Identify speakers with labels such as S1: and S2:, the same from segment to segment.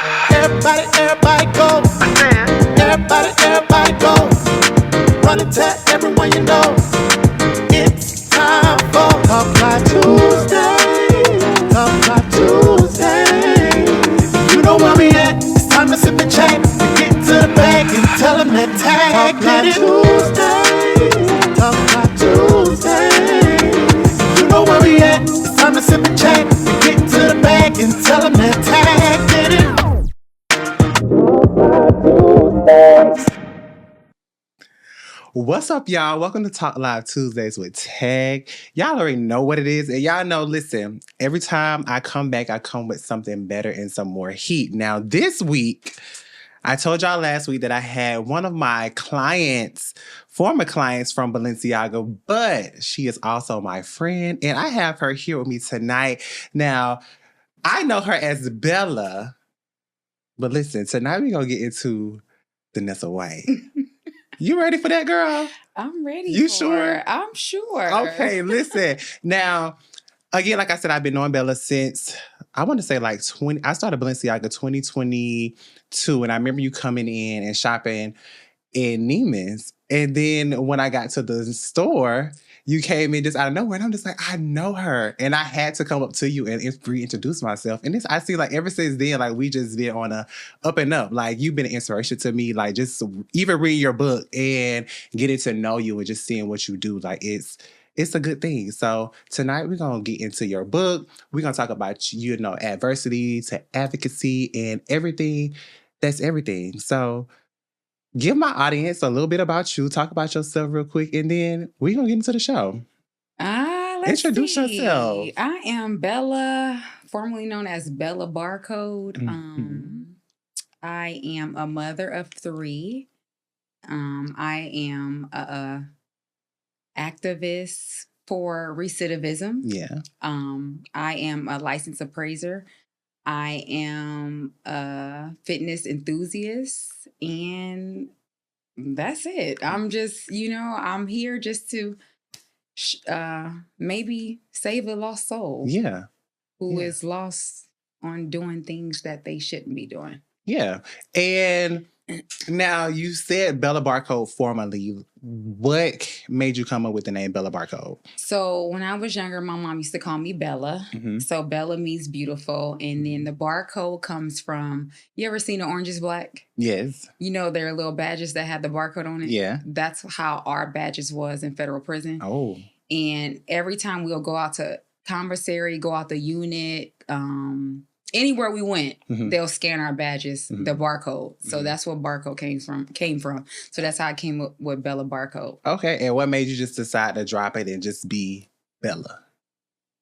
S1: Everybody, everybody go. Everybody, everybody go. Run and tell everyone you know. It's time for Talk Live Tuesday. Talk Live Tuesday. You know where we at. It's time to sip and chat. We get to the bag and tell them that tag. Talk Live Tuesday. Talk Live Tuesday. You know where we at. It's time to sip and chat. We get to the bag and tell them that tag. Get it.
S2: What's up, y'all? Welcome to Talk Live Tuesdays with Tag. Y'all already know what it is. And y'all know, listen, every time I come back, I come with something better and some more heat. Now, this week, I told y'all last week that I had one of my clients, former clients from Balenciaga, but she is also my friend. And I have her here with me tonight. Now, I know her as Bella, but listen, tonight we're going to get into Vanessa White. You ready for that, girl?
S3: I'm ready.
S2: You sure?
S3: I'm sure.
S2: Okay, listen. Now, again, like I said, I've been knowing Bella since, I want to say like I started Balenciaga 2022. And I remember you coming in and shopping in Neiman's. And then when I got to the store, you came in just out of nowhere. And I'm just like, I know her. And I had to come up to you and reintroduce myself. And I see like ever since then, like we just been on a up and up. Like you've been an inspiration to me. Like just even reading your book and getting to know you and just seeing what you do. Like it's a good thing. So tonight we're going to get into your book. We're going to talk about, you know, adversity to advocacy and everything. That's everything. So give my audience a little bit about you. Talk about yourself real quick, and then we're going to get into the show. Introduce yourself.
S3: I am Bella, formerly known as Bella BARCODE. I am a mother of 3. I am a activist for recidivism.
S2: Yeah.
S3: I am a licensed appraiser. I am a fitness enthusiast, and that's it. I'm just, I'm here just to maybe save a lost soul.
S2: Yeah.
S3: Who is lost on doing things that they shouldn't be doing.
S2: Yeah. And now you said Bella BARCODE formerly. What made you come up with the name Bella BARCODE?
S3: So when I was younger, my mom used to call me Bella. Mm-hmm. So Bella means beautiful. And then the barcode comes from, you ever seen the Orange is Black?
S2: Yes.
S3: You know, there are little badges that had the barcode on it?
S2: Yeah.
S3: That's how our badges was in federal prison.
S2: Oh.
S3: And every time we'll go out to commissary, go out the unit, anywhere we went, they'll scan our badges, the barcode. So that's what barcode came from. So that's how I came up with Bella BARCODE.
S2: Okay. And what made you just decide to drop it and just be Bella?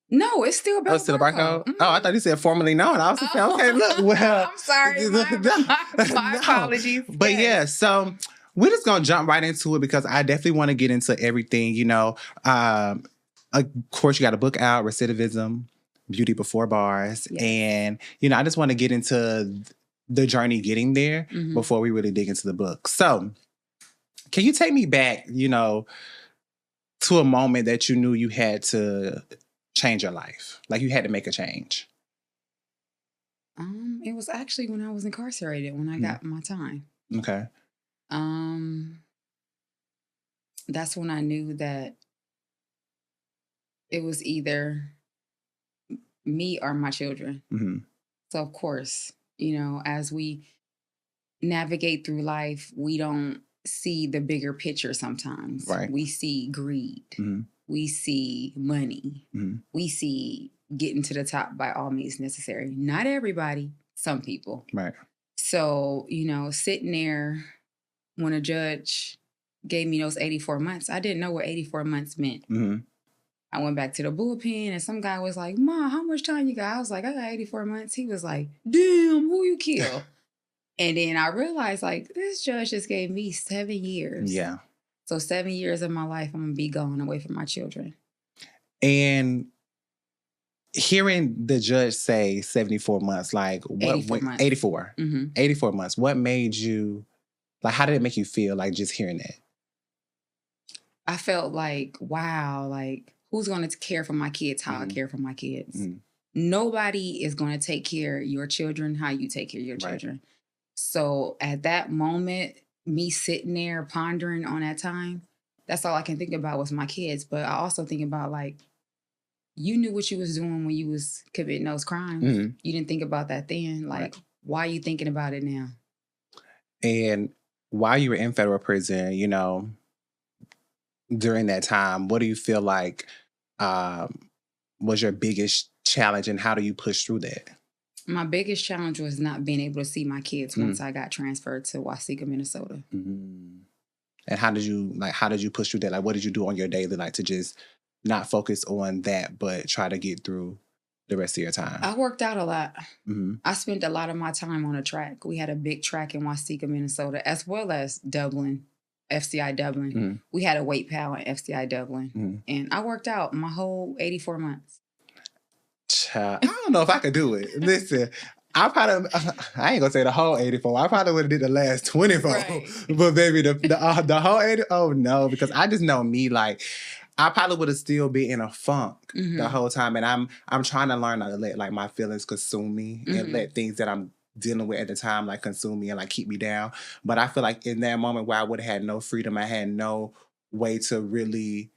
S3: No, it's still Bella.
S2: Oh, still BARCODE? Mm-hmm. Oh, I thought you said formerly known. I was saying, okay, look, well.
S3: I'm sorry. My apologies.
S2: But yeah, so we're just going to jump right into it because I definitely want to get into everything, you know. Of course, you got a book out, Recidivism, Beauty Before Bars. Yes. And, you know, I just want to get into the journey getting there before we really dig into the book. So can you take me back, you know, to a moment that you knew you had to change your life? Like you had to make a change?
S3: It was actually when I was incarcerated, when I got my time.
S2: Okay.
S3: That's when I knew that it was either me or my children. Mm-hmm. So of course, you know, as we navigate through life, we don't see the bigger picture sometimes.
S2: Right.
S3: We see greed. Mm-hmm. We see money. Mm-hmm. We see getting to the top by all means necessary. Not everybody, some people.
S2: Right.
S3: So, you know, sitting there when a judge gave me those 84 months, I didn't know what 84 months meant. Mm-hmm. I went back to the bullpen and some guy was like, "Ma, how much time you got?" I was like, "I got 84 months. He was like, "Damn, who you kill?" And then I realized, like, this judge just gave me 7 years.
S2: Yeah.
S3: So 7 years of my life, I'm going to be gone away from my children.
S2: And hearing the judge say 74 months, like, what?
S3: 84 months.
S2: 84. Mm-hmm. 84 months. What made you, like, how did it make you feel, like, just hearing that?
S3: I felt like, wow, like, who's going to care for my kids how I care for my kids? Mm-hmm. nobody is going to take care of your children how you take care of your children. So at that moment, me sitting there pondering on that time, that's all I can think about was my kids. But I also think about, like, you knew what you was doing when you was committing those crimes.
S2: Mhm.
S3: You didn't think about that then. Like, why are you thinking about it now?
S2: And while you were in federal prison, you know, during that time, what do you feel like was your biggest challenge, and how do you push through that?
S3: My biggest challenge was not being able to see my kids once I got transferred to Waseca, Minnesota.
S2: Mm-hmm. And how did you push through that? Like, what did you do on your daily, like, to just not focus on that, but try to get through the rest of your time?
S3: I worked out a lot.
S2: Mm-hmm.
S3: I spent a lot of my time on a track. We had a big track in Waseca, Minnesota, as well as Dublin, FCI Dublin.
S2: Mm-hmm.
S3: We had a weight pal in FCI Dublin.
S2: Mm-hmm.
S3: And I worked out my whole 84 months.
S2: I don't know if I could do it. Listen, I ain't gonna say the whole 84. I probably would have did the last 24.
S3: Right.
S2: But baby, the whole 80, oh no, because I just know me, like, I probably would have still been in a funk the whole time. And I'm trying to learn how to let, like, my feelings consume me and let things that I'm dealing with at the time, like, consume me and, like, keep me down. But I feel like in that moment where I would have had no freedom, I had no way to really,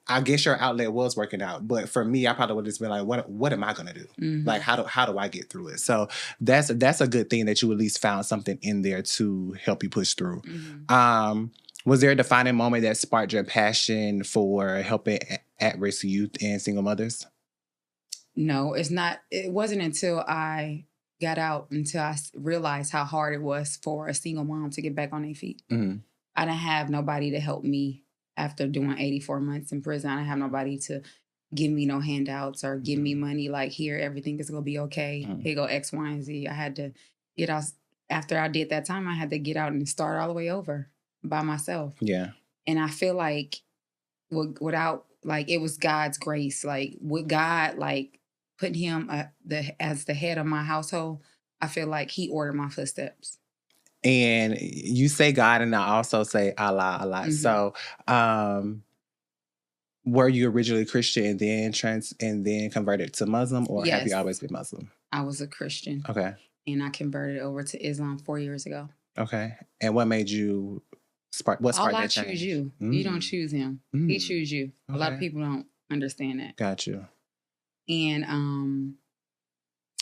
S2: I guess your outlet was working out, but for me, I probably would have just been like, what am I gonna do? Like, how do I get through it? So that's a good thing that you at least found something in there to help you push through. Was there a defining moment that sparked your passion for helping at-risk youth and single mothers?
S3: No, it's not. It wasn't until I got out until I realized how hard it was for a single mom to get back on their feet. I didn't have nobody to help me after doing 84 months in prison. I didn't have nobody to give me no handouts or give me money like, here, everything is going to be okay. Here go X, Y, and Z. I had to get out. After I did that time, I had to get out and start all the way over by myself.
S2: Yeah.
S3: And I feel like without, like, it was God's grace. Like, with God, like, putting him as the head of my household, I feel like he ordered my footsteps.
S2: And you say God, and I also say Allah a lot. So, were you originally Christian and then converted to Muslim, or have you always been Muslim?
S3: I was a Christian.
S2: Okay.
S3: And I converted over to Islam 4 years ago.
S2: Okay. And what made you spark that change?
S3: Allah choose you. You don't choose him. He choose you.
S2: Okay.
S3: A lot of people don't understand that.
S2: Got you.
S3: And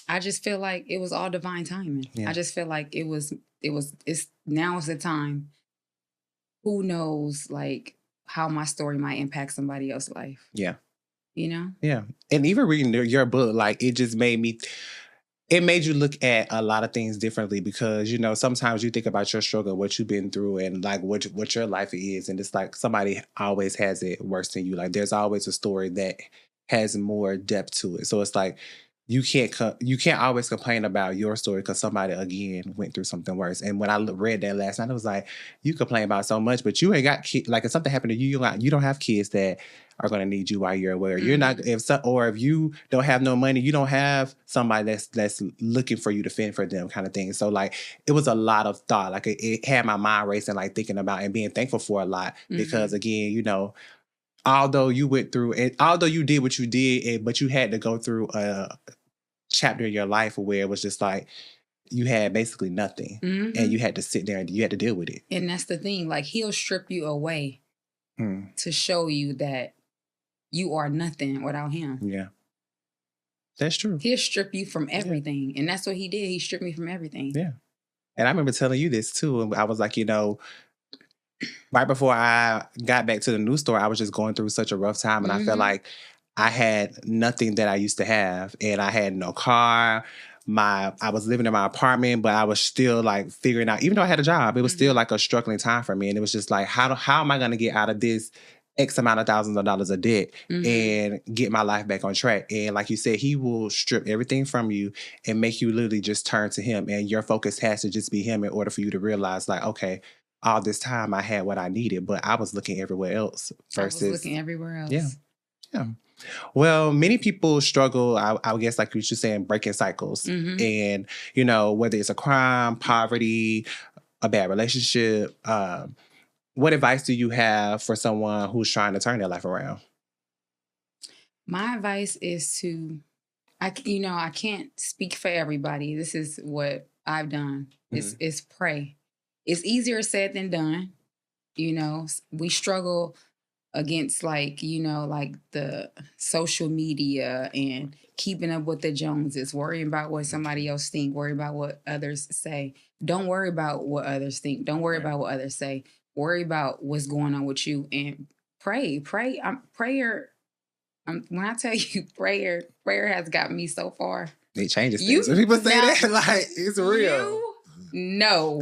S3: I just feel like it was all divine timing.
S2: Yeah.
S3: I just feel like now is the time. Who knows, like, how my story might impact somebody else's life.
S2: Yeah.
S3: You know?
S2: Yeah. And even reading your book, like, it just made you look at a lot of things differently, because, you know, sometimes you think about your struggle, what you've been through, and, like, what your life is. And it's like somebody always has it worse than you. Like, there's always a story that has more depth to it. So it's like, you can't always complain about your story because somebody, again, went through something worse. And when I read that last night, I was like, you complain about so much, but you ain't got kids. Like, if something happened to you, you don't have kids that are going to need you while you're away. You're not, if you don't have no money, you don't have somebody that's looking for you to fend for them, kind of thing. So, like, it was a lot of thought. Like, it had my mind racing, like, thinking about and being thankful for a lot, because, again, you know, although you went through, and although you did what you did, but you had to go through a chapter in your life where it was just like, you had basically nothing, and you had to sit there and you had to deal with it.
S3: And that's the thing. Like, he'll strip you away to show you that you are nothing without him.
S2: Yeah. That's true.
S3: He'll strip you from everything. Yeah. And that's what he did. He stripped me from everything.
S2: Yeah. And I remember telling you this too. And I was like, you know, right before I got back to the news store, I was just going through such a rough time. And I felt like I had nothing that I used to have. And I had no car. I was living in my apartment, but I was still, like, figuring out, even though I had a job, it was still, like, a struggling time for me. And it was just like, how am I going to get out of this X amount of thousands of dollars of debt and get my life back on track? And like you said, he will strip everything from you and make you literally just turn to him. And your focus has to just be him in order for you to realize, like, okay, all this time I had what I needed, but I was looking everywhere else versus...
S3: I was looking everywhere else.
S2: Yeah. Yeah. Well, many people struggle, I guess, like you were saying, breaking cycles. And, you know, whether it's a crime, poverty, a bad relationship, what advice do you have for someone who's trying to turn their life around?
S3: My advice is to I can't speak for everybody. This is what I've done. It's pray. It's easier said than done. We struggle against like the social media and keeping up with the Joneses, worrying about what somebody else think, worry about what others say. Don't worry about what others think. Don't worry about what others say. Worry about what's going on with you and pray. Prayer. When I tell you prayer has got me so far.
S2: It changes things. When people say that, like, it's real.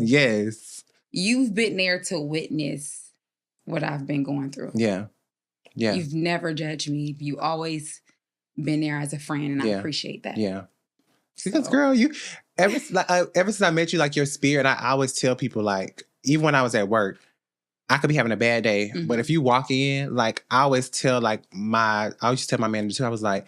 S2: Yes.
S3: You've been there to witness what I've been going through.
S2: Yeah. Yeah.
S3: You've never judged me. You always been there as a friend, and I appreciate that.
S2: Yeah. Because, girl, ever since I met you, like, your spirit, I always tell people, like, even when I was at work, I could be having a bad day, but if you walk in, like, I always tell my manager too, I was like,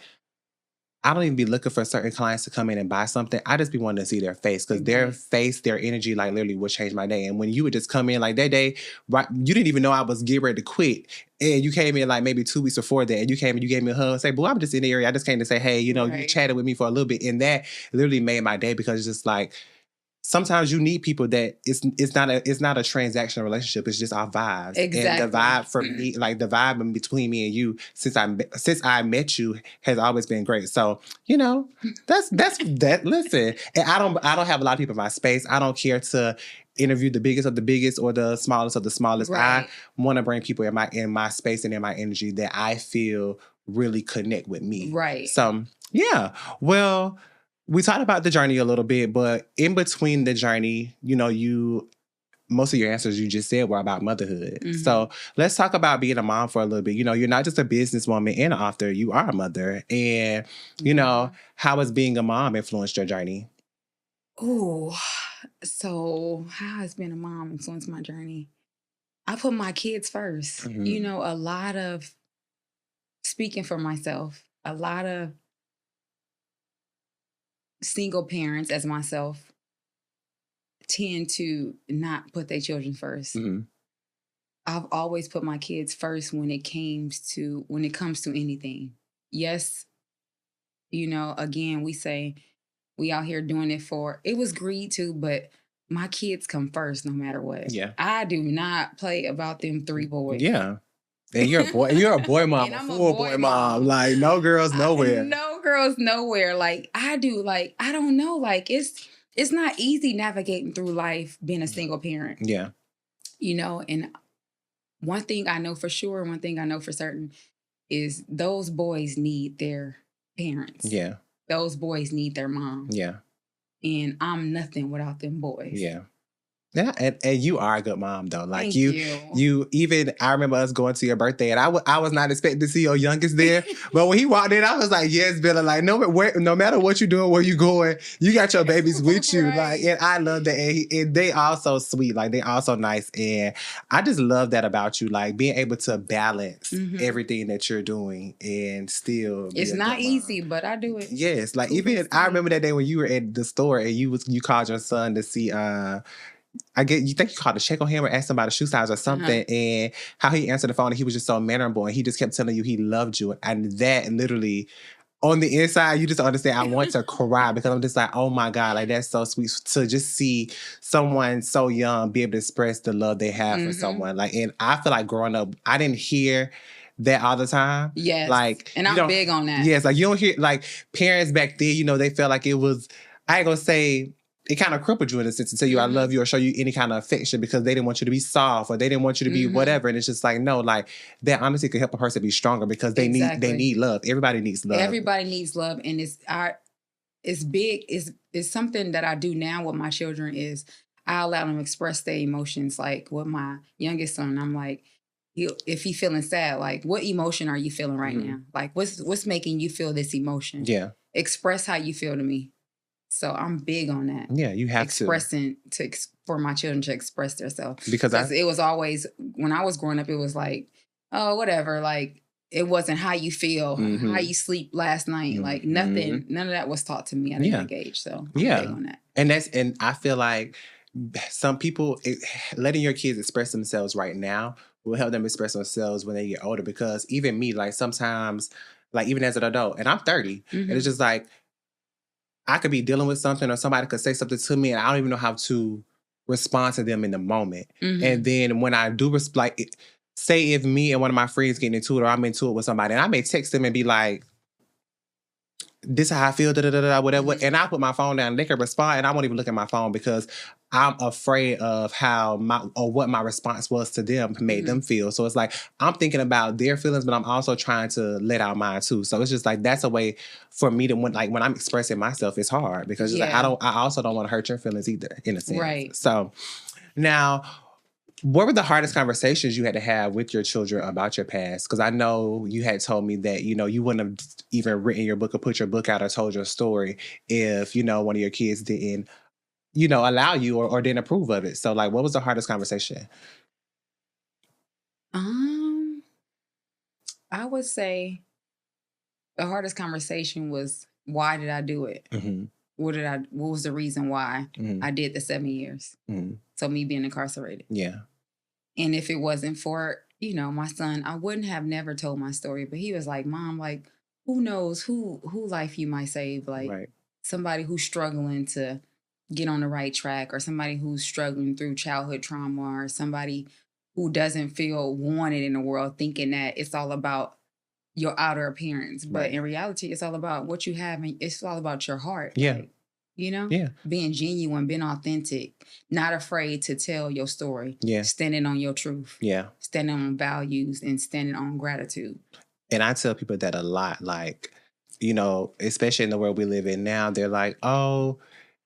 S2: I don't even be looking for certain clients to come in and buy something. I just be wanting to see their face because their face, their energy, like, literally would change my day. And when you would just come in, like, that day, right, you didn't even know I was getting ready to quit. And you came in, like, maybe 2 weeks before that, and you came and you gave me a hug and say, boo, I'm just in the area. I just came to say, hey, you chatted with me for a little bit. And that literally made my day because it's just like, sometimes you need people that it's not a transactional relationship. It's just our vibes.
S3: Exactly.
S2: And the vibe for me, like the vibe in between me and you since I met you has always been great. So, that's that. Listen, and I don't have a lot of people in my space. I don't care to interview the biggest of the biggest or the smallest of the smallest.
S3: Right.
S2: I want to bring people in my space and in my energy that I feel really connect with me.
S3: Right.
S2: So, yeah. Well, we talked about the journey a little bit, but in between the journey, most of your answers you just said were about motherhood.
S3: Mm-hmm.
S2: So let's talk about being a mom for a little bit. You're not just a businesswoman and an author, you are a mother. And, how has being a mom influenced your journey?
S3: Oh, so how has being a mom influenced my journey? I put my kids first.
S2: Mm-hmm.
S3: A lot of, speaking for myself, a lot of single parents as myself tend to not put their children first.
S2: Mm-hmm.
S3: I've always put my kids first when it comes to anything. Yes, again, we say we out here doing it was greed too, but my kids come first no matter what.
S2: Yeah.
S3: I do not play about them 3 boys.
S2: Yeah. And you're a boy. You're a boy mom.
S3: And I'm
S2: a full boy mom. Like, no girls nowhere.
S3: No girls nowhere. Like, I do. Like, I don't know. Like, it's not easy navigating through life being a single parent.
S2: Yeah.
S3: And one thing I know for sure, one thing I know for certain is those boys need their parents.
S2: Yeah.
S3: Those boys need their mom.
S2: Yeah.
S3: And I'm nothing without them boys.
S2: Yeah. Yeah, and you are a good mom though. Like
S3: Thank
S2: you even I remember us going to your birthday, and I was not expecting to see your youngest there, but when he walked in, I was like, yes, Bella. Like no matter what you're doing, where you going, you got your babies with you.
S3: Right.
S2: Like, and I love that, and they all so sweet. Like they all so nice, and I just love that about you. Like being able to balance everything that you're doing and still.
S3: It's not easy, but I do it.
S2: Yes, like even I remember that day when you were at the store and you called your son to see. You think you called to check on him or asked him about a shoe size or something, and how he answered the phone and he was just so mannerable and he just kept telling you he loved you, and that literally on the inside you just understand I want to cry because I'm just like, oh my God, like that's so sweet to just see someone so young be able to express the love they have for someone. Like, and I feel like growing up I didn't hear that all the time.
S3: Yes.
S2: Like,
S3: and I'm big on that.
S2: Yes, like you don't hear like parents back then, they felt like it was, I ain't gonna say it kind of crippled you in a sense to tell you I love you or show you any kind of affection because they didn't want you to be soft or they didn't want you to be whatever. And it's just like, no, like that honestly could help a person be stronger because they need love. Everybody needs love.
S3: Everybody needs love. And it's big. It's something that I do now with my children is I allow them to express their emotions. Like with my youngest son, I'm like, if he's feeling sad, like what emotion are you feeling right now? Like what's making you feel this emotion?
S2: Yeah.
S3: Express how you feel to me. So I'm big on that.
S2: Yeah, you have
S3: expressing for my children to express themselves.
S2: Because
S3: it was always when I was growing up, it was like, oh, whatever. Like it wasn't how you feel, how you sleep last night. Like nothing, none of that was taught to me at a young age. So I'm big on that.
S2: And I feel like some people letting your kids express themselves right now will help them express themselves when they get older. Because even me, like sometimes, like even as an adult, and I'm 30, and it's just like. I could be dealing with something or somebody could say something to me and I don't even know how to respond to them in the moment. And then when I do say if me and one of my friends getting into it or I'm into it with somebody and I may text them and be like, this is how I feel, whatever. And I put my phone down and they can respond and I won't even look at my phone because I'm afraid of what my response was to them made them feel. So it's like, I'm thinking about their feelings, but I'm also trying to let out mine too. So it's just like, that's a way for me to, when I'm expressing myself, it's hard because it's like, I also don't want to hurt your feelings either, in a sense.
S3: Right.
S2: So now, what were the hardest conversations you had to have with your children about your past? Because I know you had told me that, you wouldn't have even written your book or put your book out or told your story if, one of your kids didn't, allow you or didn't approve of it. So, like, what was the hardest conversation?
S3: I would say the hardest conversation was, why did I do it? What was the reason why I did the 7 years? So me being incarcerated.
S2: Yeah.
S3: And if it wasn't for, my son, I wouldn't have never told my story. But he was like, Mom, like, who knows who life you might save? Like somebody who's struggling to get on the right track, or somebody who's struggling through childhood trauma, or somebody who doesn't feel wanted in the world, thinking that it's all about your outer appearance. But in reality, it's all about what you have, and it's all about your heart.
S2: Yeah.
S3: Like, being genuine, being authentic, not afraid to tell your story.
S2: Yeah.
S3: Standing on your truth.
S2: Yeah.
S3: Standing on values and standing on gratitude.
S2: And I tell people that a lot, like, especially in the world we live in now, they're like, oh,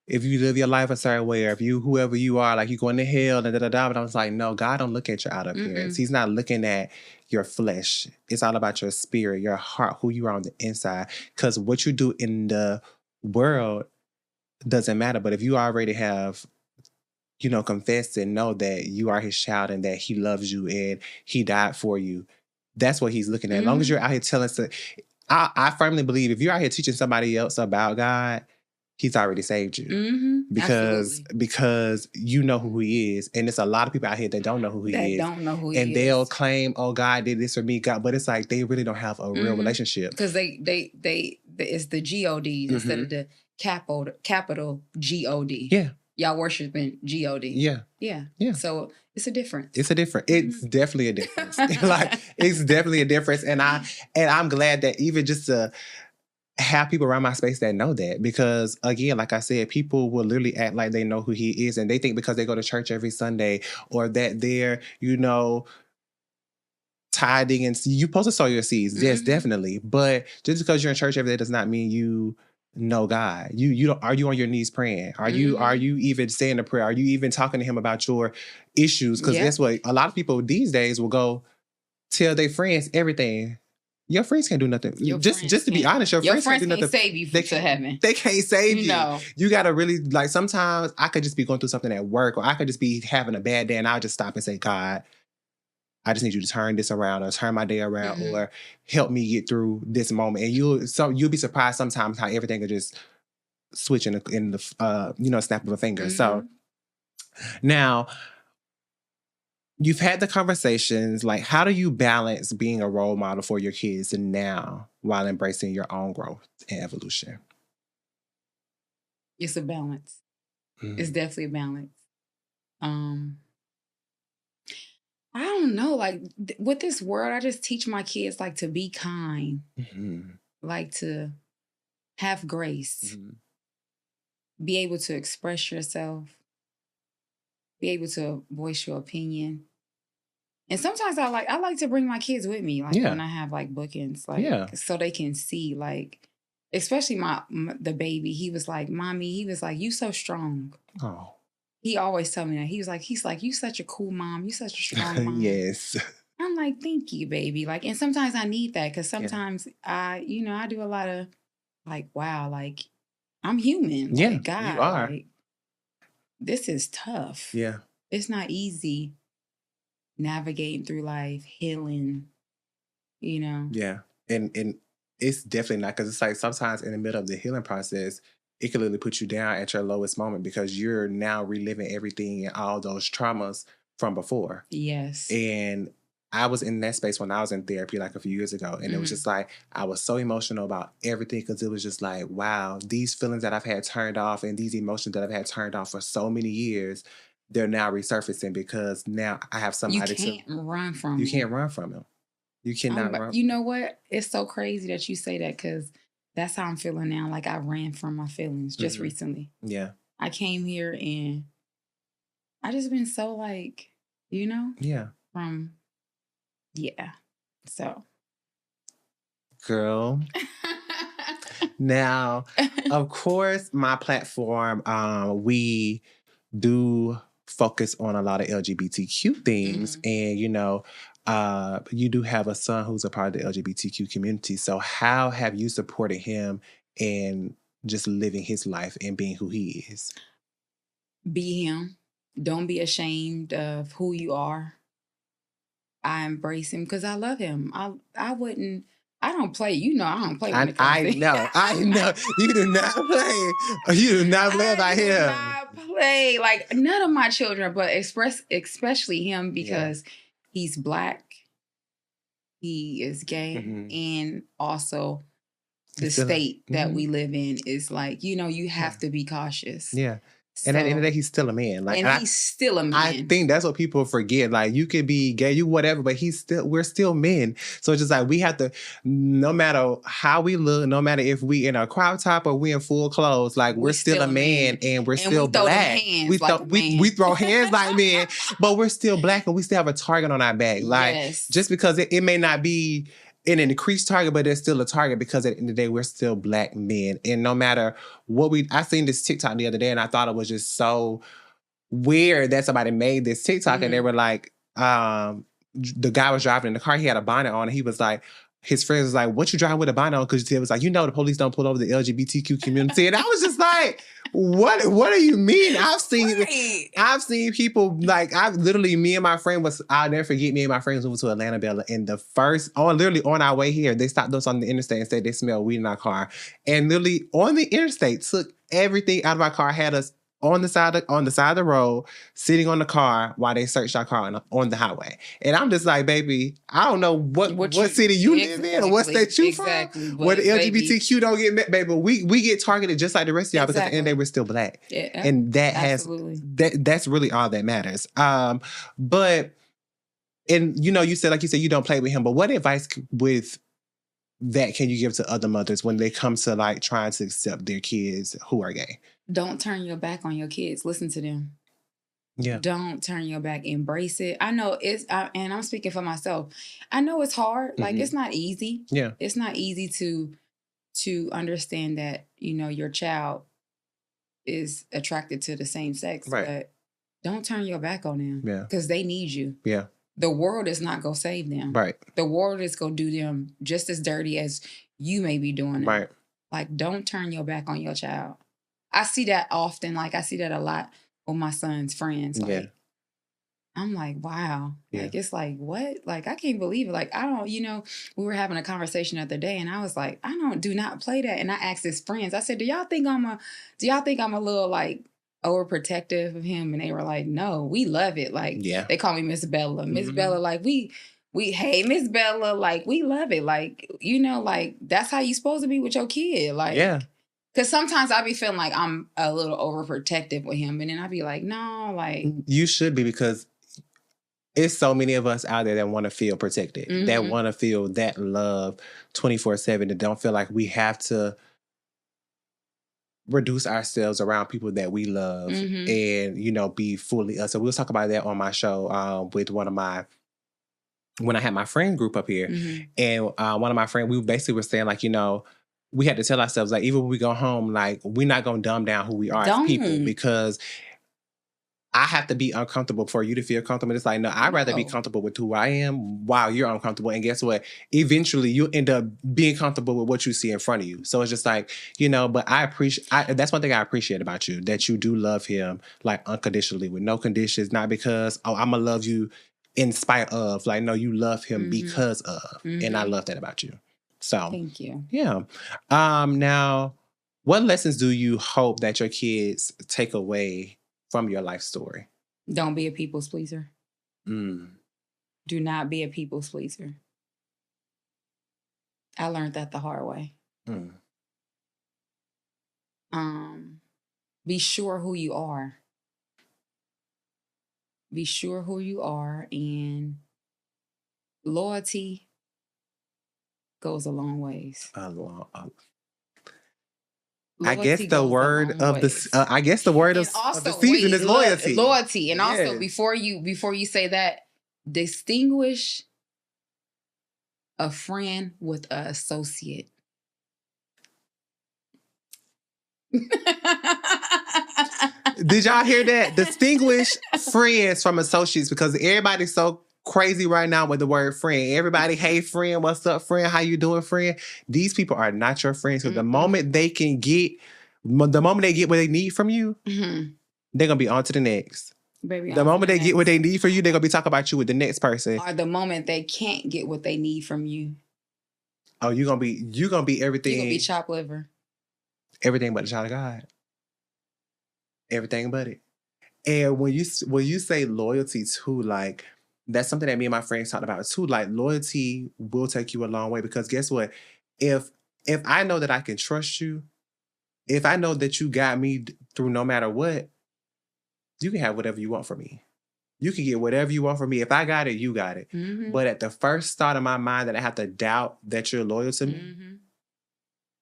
S2: if you live your life a certain way, or if you, whoever you are, like, you're going to hell, and But I was like, no, God don't look at your outer appearance. He's not looking at your flesh. It's all about your spirit, your heart, who you are on the inside. Because what you do in the world doesn't matter. But if you already have, confessed and know that you are his child and that he loves you and he died for you, that's what he's looking at. As long as you're out here telling us, I firmly believe if you're out here teaching somebody else about God, he's already saved you. Because you know who he is. And there's a lot of people out here that don't know who he is. And they'll claim, oh, God did this for me, God. But it's like they really don't have a real relationship.
S3: Because they it's the G-O-Ds instead of the capital G-O-D.
S2: Yeah.
S3: Y'all worshiping G-O-D.
S2: Yeah.
S3: Yeah.
S2: Yeah.
S3: So it's a difference.
S2: It's definitely a difference. It's definitely a difference. And I'm glad that even just to have people around my space that know that, because again, like I said, people will literally act like they know who he is, and they think because they go to church every Sunday or that they're, tithing, and you're supposed to sow your seeds. Yes, definitely. But just because you're in church every day does not mean you know God. You don't. Are you on your knees praying? Are you even saying a prayer? Are you even talking to him about your issues? Because that's what a lot of people these days will go tell their friends everything. Your friends can't do nothing. Just to be honest, your friends can't do nothing.
S3: Save you to heaven.
S2: They can't save you.
S3: No.
S2: You gotta really, like, sometimes I could just be going through something at work, or I could just be having a bad day, and I'll just stop and say, God, I just need you to turn this around, or turn my day around, or help me get through this moment. And you'll be surprised sometimes how everything will just switch in the snap of a finger. So now, you've had the conversations, like, how do you balance being a role model for your kids and now while embracing your own growth and evolution?
S3: It's a balance. It's definitely a balance. I don't know, like, with this world, I just teach my kids, like, to be kind, like, to have grace, be able to express yourself, be able to voice your opinion. And sometimes I like to bring my kids with me, like, when I have, like, bookings, like, so they can see, like, especially the baby. He was like, Mommy, he was like, you so strong.
S2: Oh.
S3: He always tell me that. He's like, you such a cool mom. You such a strong mom.
S2: Yes.
S3: I'm like, thank you, baby. Like, and sometimes I need that, because sometimes I do a lot of, like, wow, like, I'm human.
S2: Yeah,
S3: like, God,
S2: you are.
S3: Like, this is tough.
S2: Yeah.
S3: It's not easy navigating through life, healing,
S2: Yeah. And it's definitely not, because it's like sometimes in the middle of the healing process, it can literally put you down at your lowest moment because you're now reliving everything and all those traumas from before.
S3: Yes.
S2: And I was in that space when I was in therapy like a few years ago. And it was just like, I was so emotional about everything because it was just like, wow, these feelings that I've had turned off and these emotions that I've had turned off for so many years, they're now resurfacing because now I have somebody
S3: You can't run from
S2: You
S3: him.
S2: can't run from him. You cannot run.
S3: You know what? It's so crazy that you say that because that's how I'm feeling now. Like I ran from my feelings just recently.
S2: Yeah.
S3: I came here and I just been so like, you know?
S2: Yeah.
S3: Yeah. So.
S2: Girl. Now, of course, my platform, we do focus on a lot of LGBTQ things. And, you know, you do have a son who's a part of the LGBTQ community. So how have you supported him in just living his life and being who he is?
S3: Be him. Don't be ashamed of who you are. I embrace him because I love him. I wouldn't. I don't play. You know, I don't play when it comes to
S2: I know. You do not play. You do not play about him.
S3: I do not play. Like, none of my children, but especially him because he's Black, he is gay, and also the state that we live in is like, you know, you have to be cautious.
S2: Yeah. And at the end of the day, he's still a man. Like,
S3: and he's still a man.
S2: I think that's what people forget. Like, you could be gay, you whatever, but we're still men. So it's just like, we have to, no matter how we look, no matter if we in a crop top or we in full clothes, like, we're still a man and we're still Black. We throw hands like men, but we're still Black and we still have a target on our back. Like, just because it may not be an increased target, but there's still a target because at the end of the day, we're still Black men. And no matter what I seen this TikTok the other day and I thought it was just so weird that somebody made this TikTok and they were like, the guy was driving in the car, he had a bonnet on and he was like, his friends was like, what you driving with a bonnet on? Because it was like, you know, the police don't pull over the LGBTQ community. And I was just like, what do you mean? I've seen people like, me and my friend I'll never forget, me and my friends moved to Atlanta, Bella, and literally on our way here, they stopped us on the interstate and said they smelled weed in our car. And literally on the interstate, took everything out of our car, had us on the side of the road, sitting on the car while they searched our car on the highway. And I'm just like, baby, I don't know what city you live in or what state you from, where the LGBTQ don't get met, baby. We get targeted just like the rest of y'all because at the end of the day, we're still Black. Yeah, and that's really all that matters. But, and you know, you said you don't play with him, but what advice with that can you give to other mothers when they come to like trying to accept their kids who are gay?
S3: Don't turn your back on your kids. Listen to them.
S2: Yeah.
S3: Don't turn your back. Embrace it. I know and I'm speaking for myself. I know it's hard. Like, it's not easy.
S2: Yeah.
S3: It's not easy to understand that, you know, your child is attracted to the same sex.
S2: Right.
S3: But don't turn your back on them.
S2: Yeah.
S3: Because they need you.
S2: Yeah.
S3: The world is not going to save them.
S2: Right.
S3: The world is going to do them just as dirty as you may be doing it.
S2: Right.
S3: Like, don't turn your back on your child. I see that often. Like, I see that a lot with my son's friends. Like, I'm like, wow.
S2: Yeah.
S3: Like, it's like, what? Like, I can't believe it. Like, I don't, you know, we were having a conversation the other day and I was like, do not play that. And I asked his friends, I said, do y'all think I'm a little like overprotective of him? And they were like, no, we love it. Like, they call me Miss Bella. Miss Bella, like, hey, Miss Bella, like, we love it. Like, you know, like, that's how you supposed to be with your kid. Like,
S2: yeah.
S3: Because sometimes I be feeling like I'm a little overprotective with him. And then I be like, no, like.
S2: You should be, because it's so many of us out there that want to feel protected, that want to feel that love 24/7, that don't feel like we have to reduce ourselves around people that we love and, you know, be fully us. So we'll talk about that on my show with when I had my friend group up here. And one of my friends, we basically were saying, like, you know, we had to tell ourselves, like, even when we go home, like, we're not going to dumb down who we are as people, because I have to be uncomfortable for you to feel comfortable. It's like, no, I'd rather be comfortable with who I am while you're uncomfortable. And guess what? Eventually, you'll end up being comfortable with what you see in front of you. So it's just like, you know, but that's one thing I appreciate about you, that you do love him, like, unconditionally, with no conditions, not because, oh, I'm going to love you in spite of. Like, no, you love him because of. And I love that about you. So
S3: thank you.
S2: Yeah. Now, what lessons do you hope that your kids take away from your life story?
S3: Don't be a people's pleaser. Do not be a people pleaser. I learned that the hard way. Be sure who you are. Be sure who you are, and loyalty goes a long ways.
S2: I guess the word of the I guess the word of the season is loyalty.
S3: Loyalty, and also before you say that, distinguish a friend with an associate.
S2: Did y'all hear that? Distinguish friends from associates, because everybody's so crazy right now with the word friend. Everybody, hey friend, what's up friend? How you doing friend? These people are not your friends, because the moment they get what they need from you, they're going to be on to the next.
S3: Baby,
S2: the moment they get what they need from you, they're going to be talking about you with the next person.
S3: Or the moment they can't get what they need from you.
S2: Oh, you're going to be everything. You're going
S3: to be chopped liver.
S2: Everything but the child of God. Everything but it. And when you say loyalty too, like, that's something that me and my friends talked about too. Like, loyalty will take you a long way, because guess what? If I know that I can trust you, if I know that you got me through no matter what, you can have whatever you want from me. You can get whatever you want from me. If I got it, you got it. But at the first thought of my mind that I have to doubt that you're loyal to me,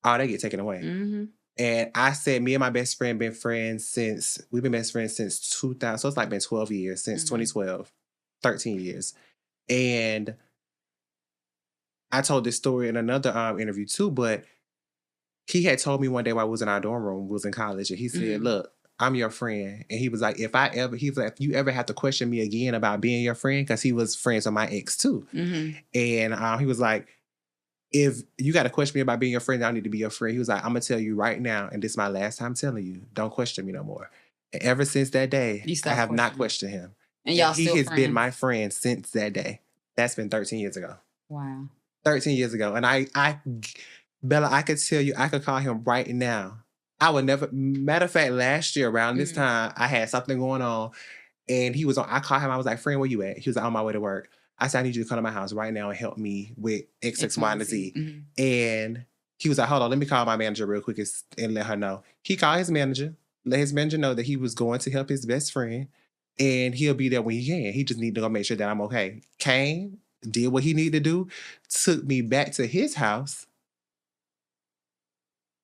S2: they get taken away. And I said, me and my best friend we've been best friends since 2000. So it's like been 12 years, since 2012, 13 years. And I told this story in another interview too, but he had told me one day while I was in our dorm room, we was in college, and he said, look, I'm your friend. And he was like, if you ever have to question me again about being your friend, because he was friends with my ex too. And he was like, if you got to question me about being your friend, I need to be your friend. He was like, I'm going to tell you right now, and this is my last time telling you, don't question me no more. And ever since that day, I have not questioned him.
S3: And y'all
S2: he
S3: still
S2: has
S3: friends?
S2: Been my friend since that day. That's been 13 years ago.
S3: Wow.
S2: 13 years ago. And Bella, I could tell you, I could call him right now. I would never, matter of fact, last year around this time, I had something going on, and I called him, I was like, friend, where you at? He was like, on my way to work. I said, I need you to come to my house right now and help me with X, Y, and Z. And he was like, hold on, let me call my manager real quick and let her know. He called his manager, let his manager know that he was going to help his best friend, and he'll be there when he can. He just need to go make sure that I'm okay. Came, did what he needed to do, took me back to his house,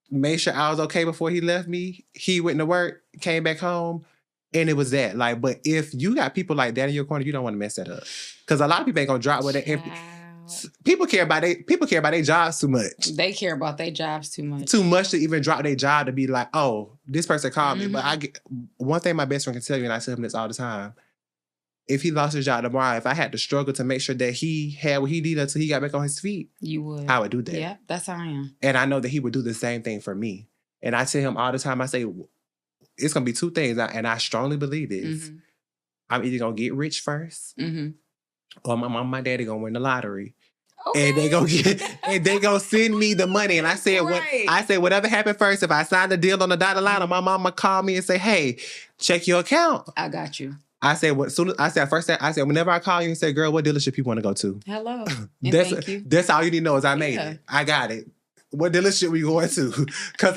S2: made sure I was okay before he left me. He went to work, came back home, and it was that. Like, but if you got people like that in your corner, you don't want to mess that up. Because a lot of people ain't gonna drop with it. People care about their jobs too much.
S3: They care about their jobs too much.
S2: Too much to even drop their job to be like, oh, this person called me. But one thing my best friend can tell you, and I tell him this all the time, if he lost his job tomorrow, if I had to struggle to make sure that he had what he needed until he got back on his feet,
S3: you would.
S2: I would do that.
S3: Yeah, that's how I am.
S2: And I know that he would do the same thing for me. And I tell him all the time, I say, it's going to be two things, and I strongly believe this. I'm either going to get rich first, or my mom and my daddy going to win the lottery. Okay. And they gonna send me the money. And I said, whatever happened first, if I signed a deal on the dotted line, my mama call me and say, hey, check your account.
S3: I got you.
S2: I said, whenever I call you and say, girl, what dealership you want to go to?
S3: Hello.
S2: Thank you. That's all you need to know is I made it. I got it. What dealership we going to? Because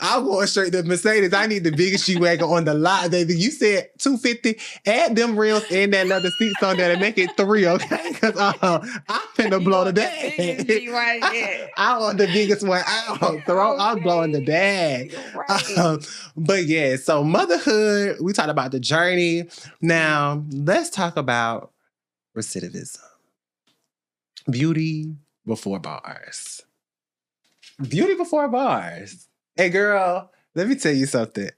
S2: I'm going straight to Mercedes. I need the biggest G-Wagon on the lot, baby. You said 250. Add them rims and that leather seats on there and make it 3, okay? Because I'm finna blow the bag. I want the biggest one out. I'm blowing the bag. Right. But yeah, so motherhood, we talked about the journey. Now, let's talk about recidivism. Beauty before bars. Beauty before bars. Hey, girl, let me tell you something.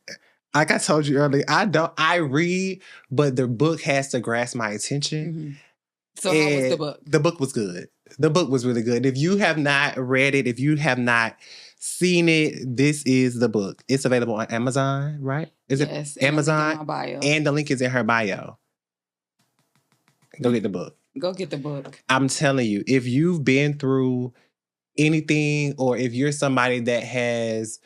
S2: Like I told you earlier, I read, but the book has to grasp my attention.
S3: So how was the book?
S2: The book was good. The book was really good. If you have not read it, if you have not seen it, this is the book. It's available on Amazon, right? Is it Amazon?
S3: My bio.
S2: And the link is in her bio. Go get the book.
S3: Go get the book.
S2: I'm telling you, if you've been through anything, or if you're somebody that has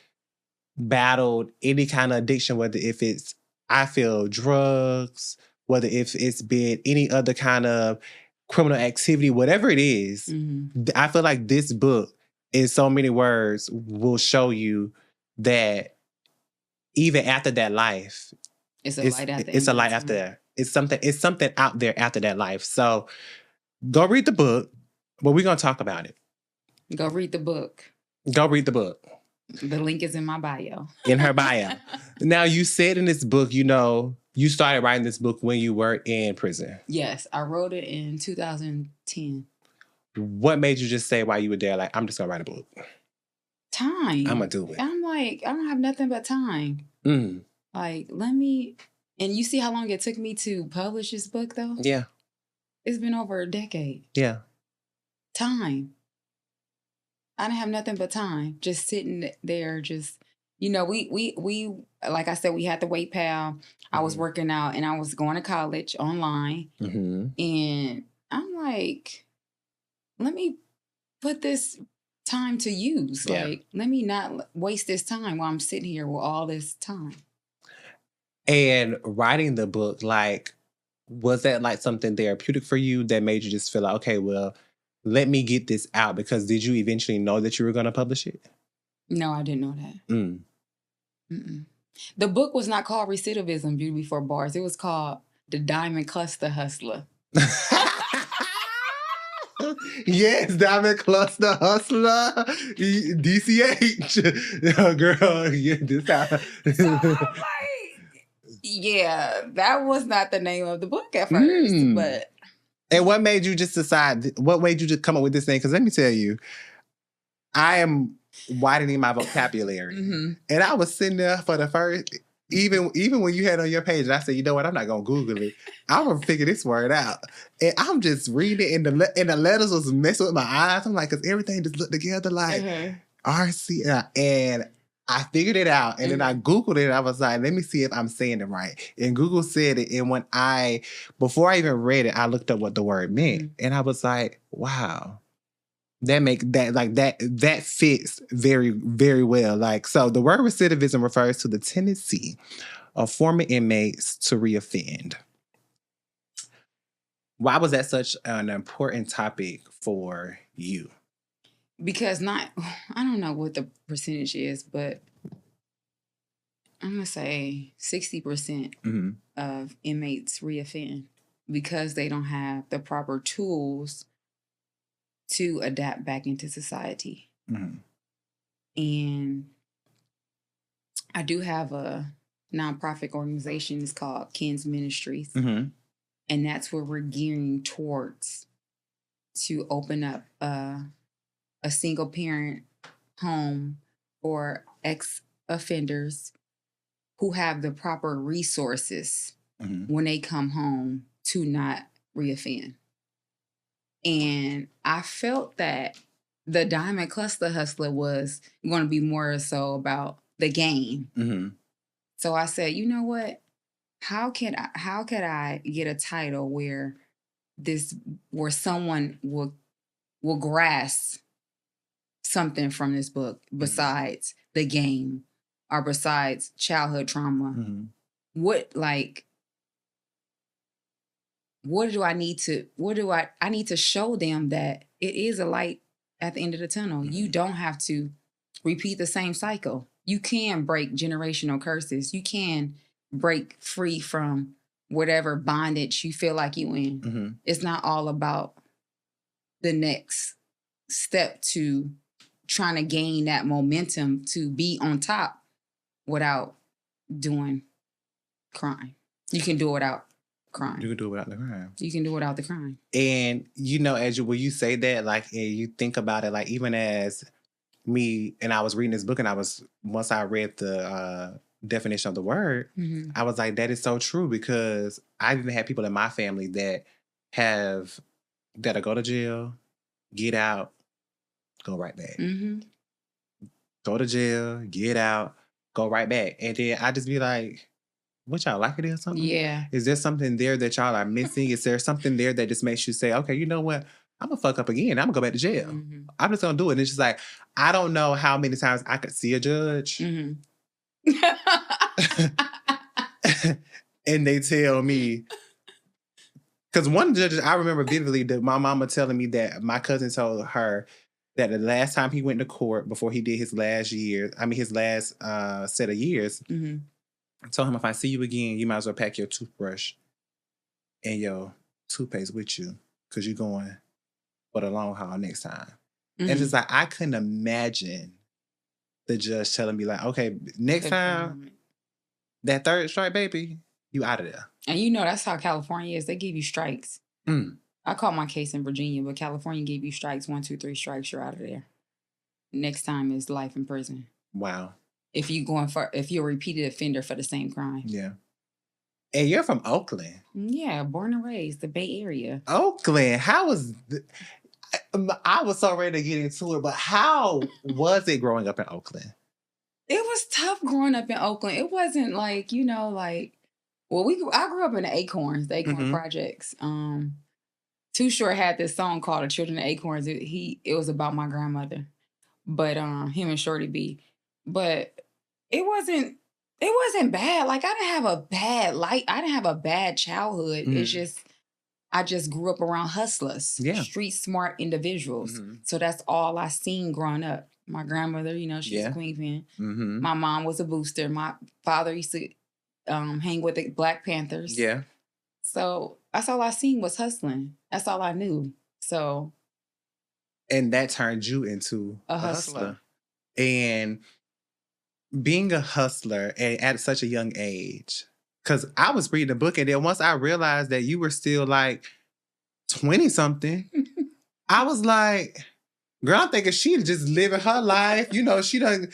S2: battled any kind of addiction, whether if it's, I feel, drugs whether if it's been any other kind of criminal activity, whatever it is, I feel like this book, in so many words, will show you that even after that life,
S3: it's a light after.
S2: It's a light after. It's something out there after that life. So go read the book, but we're gonna talk about it.
S3: Go read the book.
S2: Go read the book.
S3: The link is in my bio.
S2: In her bio. Now, you said in this book, you started writing this book when you were in prison.
S3: Yes, I wrote it in 2010.
S2: What made you just say while you were there, like, I'm just gonna write a book?
S3: Time.
S2: I'm gonna do it.
S3: I'm like, I don't have nothing but time. Like, and you see how long it took me to publish this book, though?
S2: Yeah.
S3: It's been over a decade.
S2: Yeah.
S3: Time. I didn't have nothing but time. Just sitting there, we like I said, we had the Weight Pal. I was working out and I was going to college online. And I'm like, let me put this time to use.
S2: Yeah.
S3: Like, let me not waste this time while I'm sitting here with all this time.
S2: And writing the book, like, was that like something therapeutic for you that made you just feel like, okay, well, let me get this out? Because did you eventually know that you were going to publish it?
S3: No, I didn't know that. The book was not called Recidivism, Beauty Before Bars. It was called The Diamond Cluster Hustler.
S2: Yes, Diamond Cluster Hustler, DCH. Girl, yeah, this time.
S3: So I'm like, yeah, that was not the name of the book at first, but...
S2: And what made you just decide, what made you just come up with this name? Because let me tell you, I am widening my vocabulary. And I was sitting there for the first, even when you had on your page, and I said, you know what, I'm not going to Google it. I'm going to figure this word out. And I'm just reading it, and the letters was messing with my eyes. I'm like, because everything just looked together like RC. And I figured it out, and then I Googled it, and I was like, let me see if I'm saying it right. And Google said it, and before I even read it, I looked up what the word meant, and I was like, wow, that fits very, very well. Like, so the word recidivism refers to the tendency of former inmates to reoffend. Why was that such an important topic for you?
S3: Because I don't know what the percentage is, but I'm going to say 60% of inmates reoffend because they don't have the proper tools to adapt back into society. And I do have a nonprofit organization. It's called Ken's Ministries. And that's where we're gearing towards to open up a single parent home for ex-offenders who have the proper resources when they come home to not reoffend. And I felt that the Diamond Cluster Hustler was going to be more so about the game. So I said, you know what? How could I get a title where someone will grasp something from this book besides the game or besides childhood trauma? I need to show them that it is a light at the end of the tunnel. You don't have to repeat the same cycle. You can break generational curses. You can break free from whatever bondage you feel like you in. It's not all about the next step to trying to gain that momentum to be on top without doing crime. You can do it without crime.
S2: You can do it without the crime.
S3: You can do it without the crime.
S2: And, when you say that, like, and you think about it, like, even as me, and I was reading this book, and once I read the definition of the word, I was like, that is so true, because I've even had people in my family that'll go to jail, get out, go right back. Go to jail, get out, go right back. And then I just be like, what, y'all like it or something?
S3: Yeah.
S2: Is there something there that y'all are missing? Is there something there that just makes you say, okay, you know what? I'm going to fuck up again. I'm going to go back to jail. I'm just going to do it. And it's just like, I don't know how many times I could see a judge. And they tell me, Because one judge, I remember vividly that my mama telling me that my cousin told her that the last time he went to court before he did his last set of years, I told him, if I see you again, you might as well pack your toothbrush and your toothpaste with you because you're going for the long haul next time. And it's just like, I couldn't imagine the judge telling me like, okay, next time, that third strike, baby, you out of there.
S3: And you know that's how California is. They give you strikes. I caught my case in Virginia, but California gave you strikes. 1, 2, 3 strikes, you're out of there. Next time is life in prison.
S2: Wow.
S3: If you're a repeated offender for the same crime.
S2: Yeah. And you're from Oakland.
S3: Yeah, born and raised, the Bay Area.
S2: Oakland. How was... I was so ready to get into it, but how was it growing up in Oakland?
S3: It was tough growing up in Oakland. It wasn't like, I grew up in the Acorns, the Acorn Projects. Too Short had this song called The Children of Acorns. It was about my grandmother. But him and Shorty B. But it wasn't bad. Like I didn't have a bad childhood. It's just I just grew up around hustlers, street smart individuals. So that's all I seen growing up. My grandmother, she's a queen pin. My mom was a booster. My father used to hang with the Black Panthers. Yeah. So that's all I seen was hustling. That's all I knew. So.
S2: And that turned you into a hustler. And being a hustler at such a young age, because I was reading the book and then once I realized that you were still like 20-something, I was like, girl, I'm thinking she just living her life. She done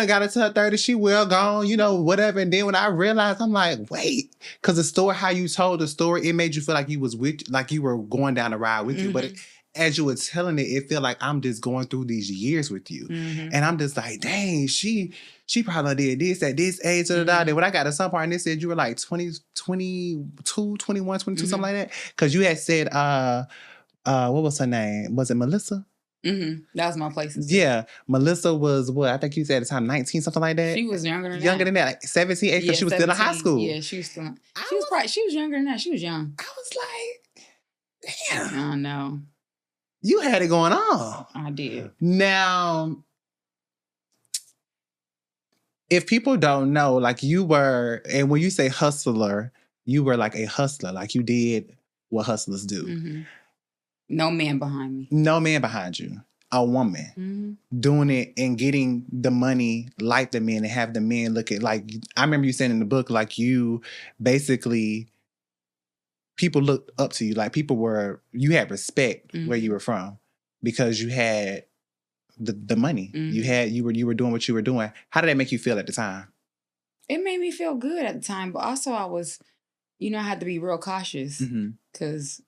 S2: got into her 30s. She well gone, whatever. And then when I realized, I'm like, wait, because the story, how you told the story, it made you feel like you were going down the ride with you. But as you were telling it, it felt like I'm just going through these years with you. And I'm just like, dang, she probably did this at this age. Then when I got to some part and they said you were like 22, 21, 22, something like that. Because you had said, what was her name? Was it Melissa?
S3: That was my place.
S2: Yeah. Melissa was what? I think you said at the time 19, something like that.
S3: She was younger than
S2: that. Like 17, 18, because she was still in high school.
S3: Yeah, she was younger than that. She was young.
S2: I was like, damn.
S3: I know.
S2: You had it going on.
S3: I did.
S2: Now, if people don't know, like you were, and when you say hustler, you were like a hustler. Like you did what hustlers do.
S3: No man behind me.
S2: No man behind you. A woman. Doing it and getting the money like the men and have the men look at, like, I remember you saying in the book, like you basically... people looked up to you. Like you had respect where you were from because you had the money. You were doing what you were doing. How did that make you feel at the time?
S3: It made me feel good at the time, but also I was, I had to be real cautious because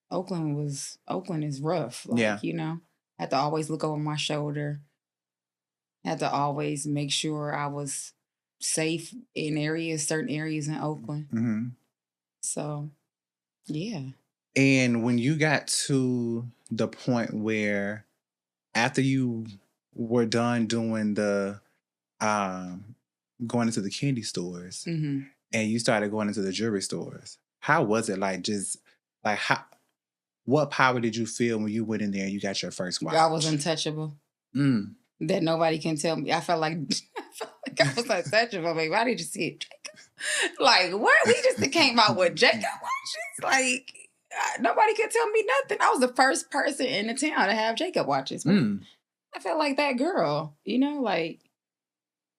S3: Oakland is rough. Like, I had to always look over my shoulder. Had to always make sure I was safe in certain areas in Oakland. So... yeah.
S2: And when you got to the point where after you were done doing the going into the candy stores and you started going into the jewelry stores, how was it? Like just like what power did you feel when you went in there and you got your first watch?
S3: I was untouchable. That nobody can tell me. I felt like I was untouchable, baby. Why did you see it? Like, what? We just came out with Jacob watches. Like, nobody could tell me nothing. I was the first person in the town to have Jacob watches. I felt like that girl,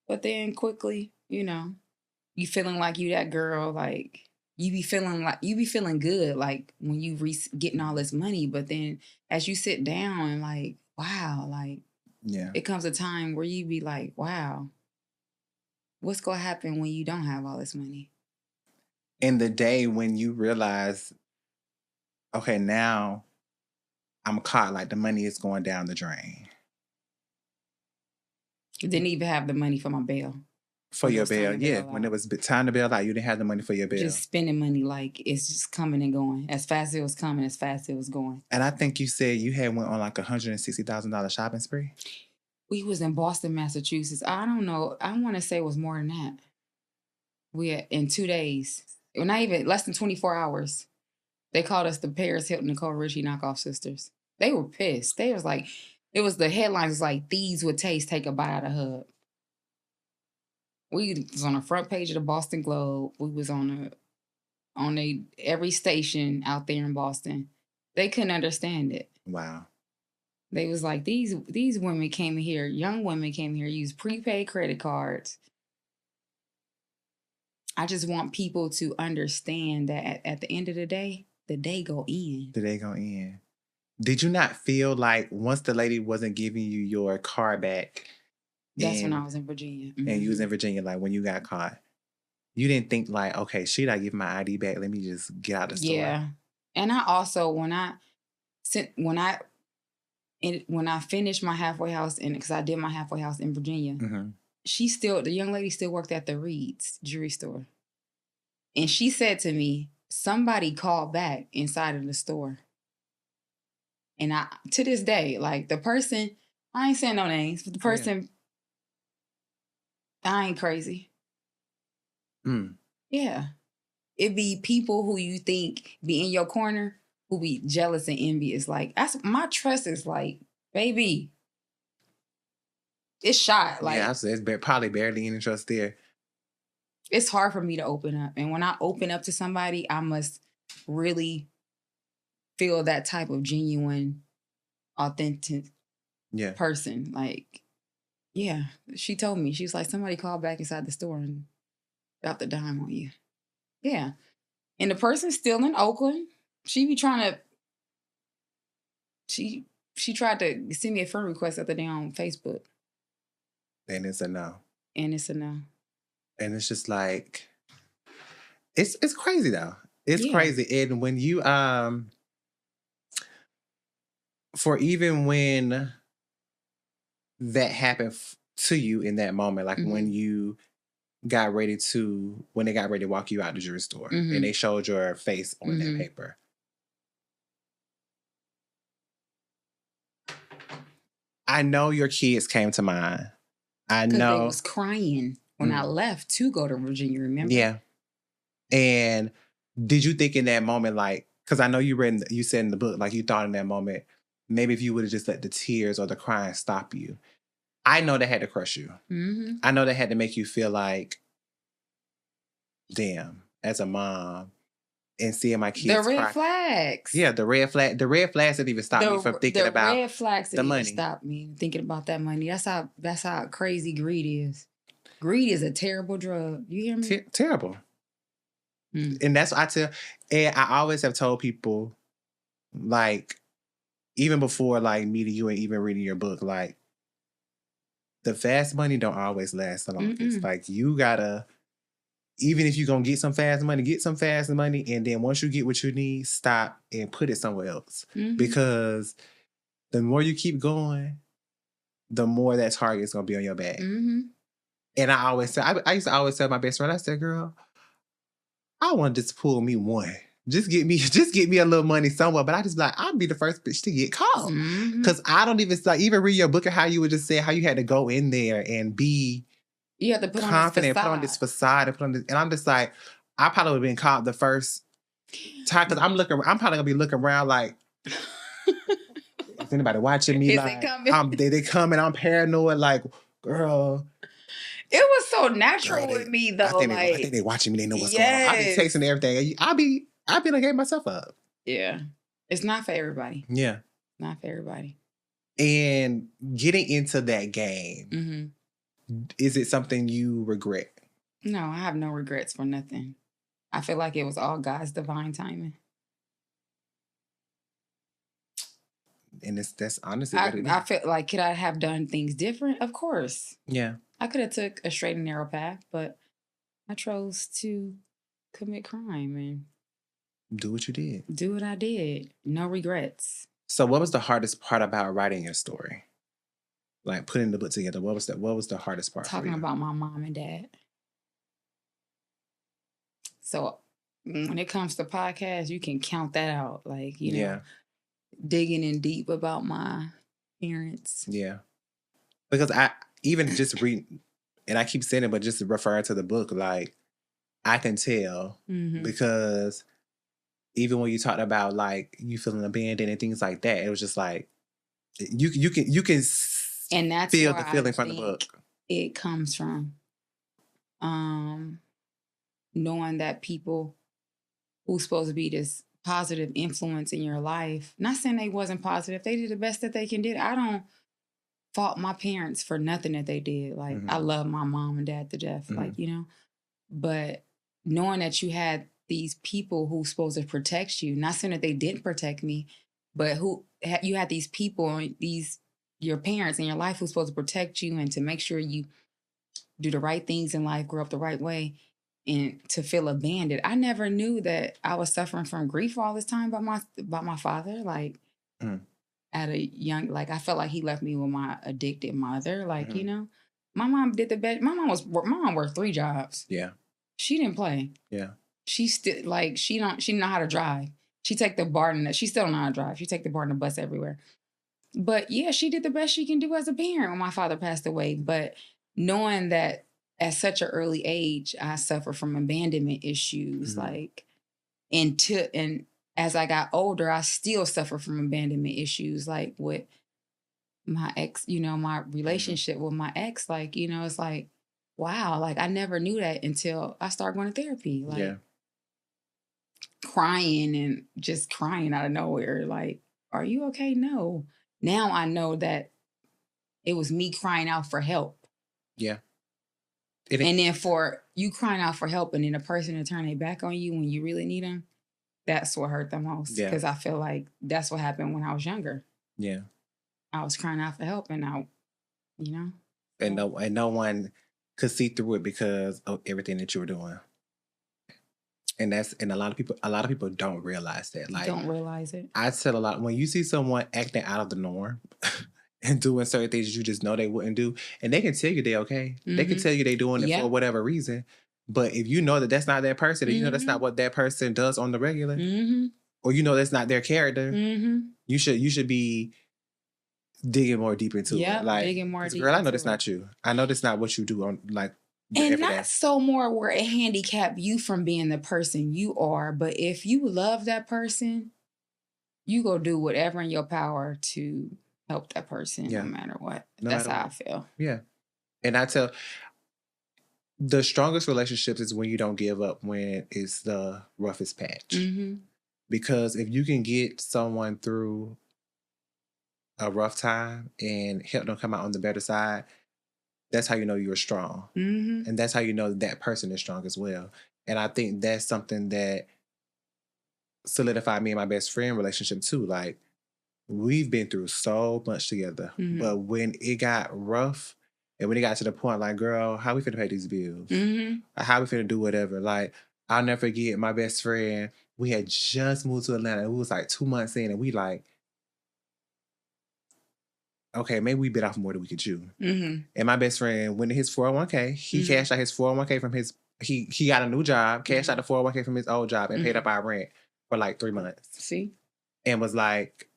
S3: but then quickly, you feeling like you that girl, like, you be feeling good, like, when you getting all this money, but then as you sit down and like, wow, like, it comes a time where you be like, wow, what's going to happen when you don't have all this money?
S2: In the day when you realize, okay, now I'm caught, like the money is going down the drain.
S3: Didn't even have the money for my bail.
S2: For your bail, yeah. When it was time to bail out, you didn't have the money for your bail.
S3: Just spending money like it's just coming and going. As fast as it was coming, as fast as it was going.
S2: And I think you said you had went on like $160,000 shopping spree?
S3: We was in Boston, Massachusetts. I don't know. I want to say it was more than that. We had in 2 days. Not even less than 24 hours. They called us the Paris Hilton Nicole Richie knockoff sisters. They were pissed. They was like, it was the headlines was like, thieves with taste take a bite out of Hub. We was on the front page of the Boston Globe. We was on every station out there in Boston. They couldn't understand it.
S2: Wow.
S3: They was like, these women came here, young women came here, used prepaid credit cards. I just want people to understand that at the end of the day go in.
S2: The day go in. Did you not feel like once the lady wasn't giving you your car back?
S3: That's when I was in Virginia. Mm-hmm.
S2: And you was in Virginia, like when you got caught. You didn't think like, okay, should I give my ID back? Let me just get out of the store.
S3: Yeah. And I also, when I finished my halfway house, because I did my halfway house in Virginia, the young lady still worked at the Reed's jewelry store. And she said to me, somebody called back inside of the store. And to this day, like the person, I ain't saying no names, but the person, I ain't crazy. Yeah. It be people who you think be in your corner who be jealous and envious. Like, my trust is like, baby, it's shot. Like,
S2: yeah, it's probably barely any trust there.
S3: It's hard for me to open up. And when I open up to somebody, I must really feel that type of genuine, authentic person. Like, yeah, she told me, she was like, somebody called back inside the store and dropped the dime on you. Yeah. And the person's still in Oakland. She be trying to, she tried to send me a friend request the other day on Facebook.
S2: And it's a no.
S3: And it's a no.
S2: And it's just like, it's crazy though. It's crazy. And when you, for even when that happened to you in that moment, like when you got ready to walk you out the jewelry store and they showed your face on that paper. I know your kids came to mind. I know.
S3: They was crying when I left to go to Virginia, remember?
S2: Yeah. And did you think in that moment, like, because I know you said in the book, like you thought in that moment, maybe if you would have just let the tears or the crying stop you. I know that had to crush you. Mm-hmm. I know that had to make you feel like, damn, as a mom, and seeing my kids
S3: The red
S2: cry.
S3: flags.
S2: Yeah, the red flags didn't even stop me from thinking about
S3: the red flags
S2: the money.
S3: Even stop me thinking about that money. That's how crazy greed is. Greed is a terrible drug. You hear me?
S2: Terrible. And that's what I tell. And I always have told people, like, even before like meeting you and even reading your book, like, the fast money don't always last the longest. Like, you gotta, even if you're gonna get some fast money, and then once you get what you need, stop and put it somewhere else. Because the more you keep going, the more that target's gonna be on your back. And I always say, I used to always tell my best friend, I said, girl, I want to just pull me one. Just get me a little money somewhere. But I just be like, I'll be the first bitch to get caught. Because I don't even read your book and how you were just saying how you had to go in there and be
S3: you have to put
S2: confident, put on this facade, and I'm just like, I probably would have been caught the first time because I'm probably gonna be looking around like, is anybody watching me? Like, they coming, I'm paranoid, like, girl.
S3: It was so natural with me though.
S2: I think they watching me, they know what's going on. I be texting everything. I be like, gave myself up.
S3: Yeah. It's not for everybody.
S2: Yeah.
S3: Not for everybody.
S2: And getting into that game, is it something you regret?
S3: No, I have no regrets for nothing. I feel like it was all God's divine timing.
S2: And that's honestly
S3: what it is. I feel like, could I have done things different? Of course.
S2: Yeah.
S3: I could have took a straight and narrow path, but I chose to commit crime and
S2: do what you did.
S3: Do what I did. No regrets.
S2: So what was the hardest part about writing your story? Like putting the book together, what was the hardest part?
S3: Talking about my mom and dad. So when it comes to podcasts, you can count that out. Like, you know, digging in deep about my parents.
S2: Yeah. Because I even just read, and I keep saying it, but just referring to the book, like, I can tell because even when you talked about like you feeling abandoned and things like that, it was just like you can
S3: and that's
S2: feel
S3: where
S2: the feeling
S3: I
S2: from the book.
S3: It comes from knowing that people who's supposed to be this positive influence in your life, not saying they wasn't positive, they did the best that they can do. I don't fault my parents for nothing that they did. Like, I love my mom and dad to death, like, you know, but knowing that you had these people who's supposed to protect you, not saying that they didn't protect me, but you had these people, your parents in your life who's supposed to protect you and to make sure you do the right things in life, grow up the right way, and to feel abandoned. I never knew that I was suffering from grief all this time by my father. Like, at a young, like, I felt like he left me with my addicted mother. Like, you know, my mom did the best. My mom worked 3 jobs.
S2: Yeah.
S3: She didn't play.
S2: Yeah.
S3: She still, like, she didn't know how to drive. She take the BART and she still don't know how to drive. She take the BART and the bus everywhere. But yeah, she did the best she can do as a parent when my father passed away. But knowing that at such an early age, I suffer from abandonment issues, like, and as I got older, I still suffer from abandonment issues, like with my ex, you know, my relationship with my ex, like, you know, it's like, wow, like I never knew that until I started going to therapy, like crying and just crying out of nowhere. Like, are you okay? No. Now I know that it was me crying out for help.
S2: Yeah.
S3: And then for you crying out for help and then a person to turn their back on you when you really need them, that's what hurt the most.
S2: Yeah.
S3: Because I feel like that's what happened when I was younger.
S2: Yeah.
S3: I was crying out for help and you know.
S2: And no one could see through it because of everything that you were doing. And a lot of people don't realize that. Like,
S3: don't realize it.
S2: I tell a lot, when you see someone acting out of the norm and doing certain things you just know they wouldn't do, and they can tell you they're okay. They can tell you they're doing it for whatever reason. But if you know that that's not their person, and you know that's not what that person does on the regular, or you know that's not their character, you should be digging more deep into it. Like, digging more deep. Girl, I know that's not you. I know that's not what you do on, like,
S3: and not so more where it handicap you from being the person you are, but if you love that person, you go do whatever in your power to help that person, no matter what. That's how I feel.
S2: Yeah. And I tell, the strongest relationships is when you don't give up when it's the roughest patch. Because if you can get someone through a rough time and help them come out on the better side, that's how you know you're strong. And that's how you know that person is strong as well. And I think that's something that solidified me and my best friend relationship too. Like, we've been through so much together. But when it got rough and when it got to the point, like, girl, how we finna pay these bills? How we finna do whatever? Like, I'll never forget my best friend. We had just moved to Atlanta. We was like 2 months in and we like, okay, maybe we bit off more than we could chew. And my best friend went to his 401k. He cashed out his 401k from his, he got a new job, cashed out the 401k from his old job and paid up our rent for like 3 months.
S3: See?
S2: And was like,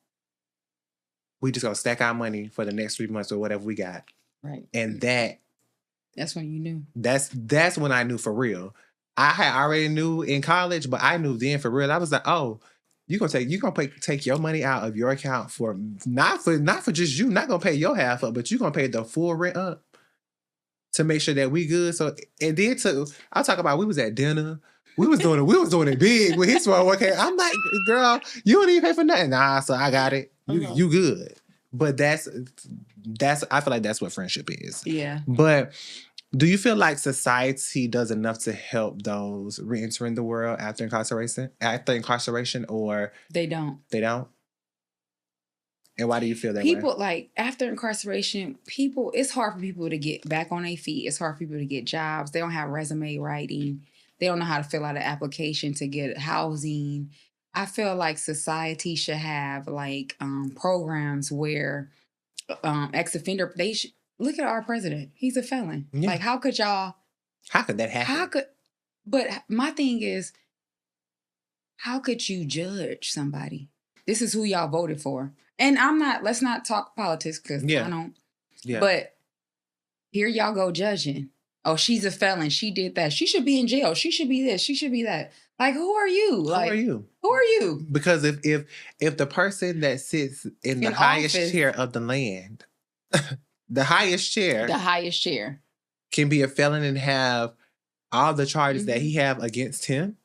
S2: we just gonna stack our money for the next 3 months or whatever we got.
S3: Right.
S2: And
S3: that's when you knew.
S2: That's when I knew for real. I had already knew in college, but I knew then for real. I was like, oh, you gonna take your money out of your account for not for just you, not gonna pay your half up, but you gonna pay the full rent up to make sure that we good. So, and then I'll talk about, we was at dinner. We was doing it big with his 401k. I'm like, girl, you don't even pay for nothing. Nah, so I got it. You good. But that's I feel like that's what friendship is.
S3: Yeah.
S2: But do you feel like society does enough to help those re-entering the world after incarceration, or
S3: they don't?
S2: They don't? And why do you feel that
S3: way? Like, after incarceration, it's hard for people to get back on their feet. It's hard for people to get jobs. They don't have resume writing. They don't know how to fill out an application to get housing. I feel like society should have like programs where ex-offender, look at our president. He's a felon. Yeah. Like, how could that happen? But my thing is, how could you judge somebody? This is who y'all voted for. And let's not talk politics because I don't. Yeah. But here y'all go judging. Oh, she's a felon. She did that. She should be in jail. She should be this. She should be that. Like, who are you?
S2: Who are you?
S3: Who are you?
S2: Because if the person that sits in the highest chair of the land, the highest chair can be a felon and have all the charges that he have against him.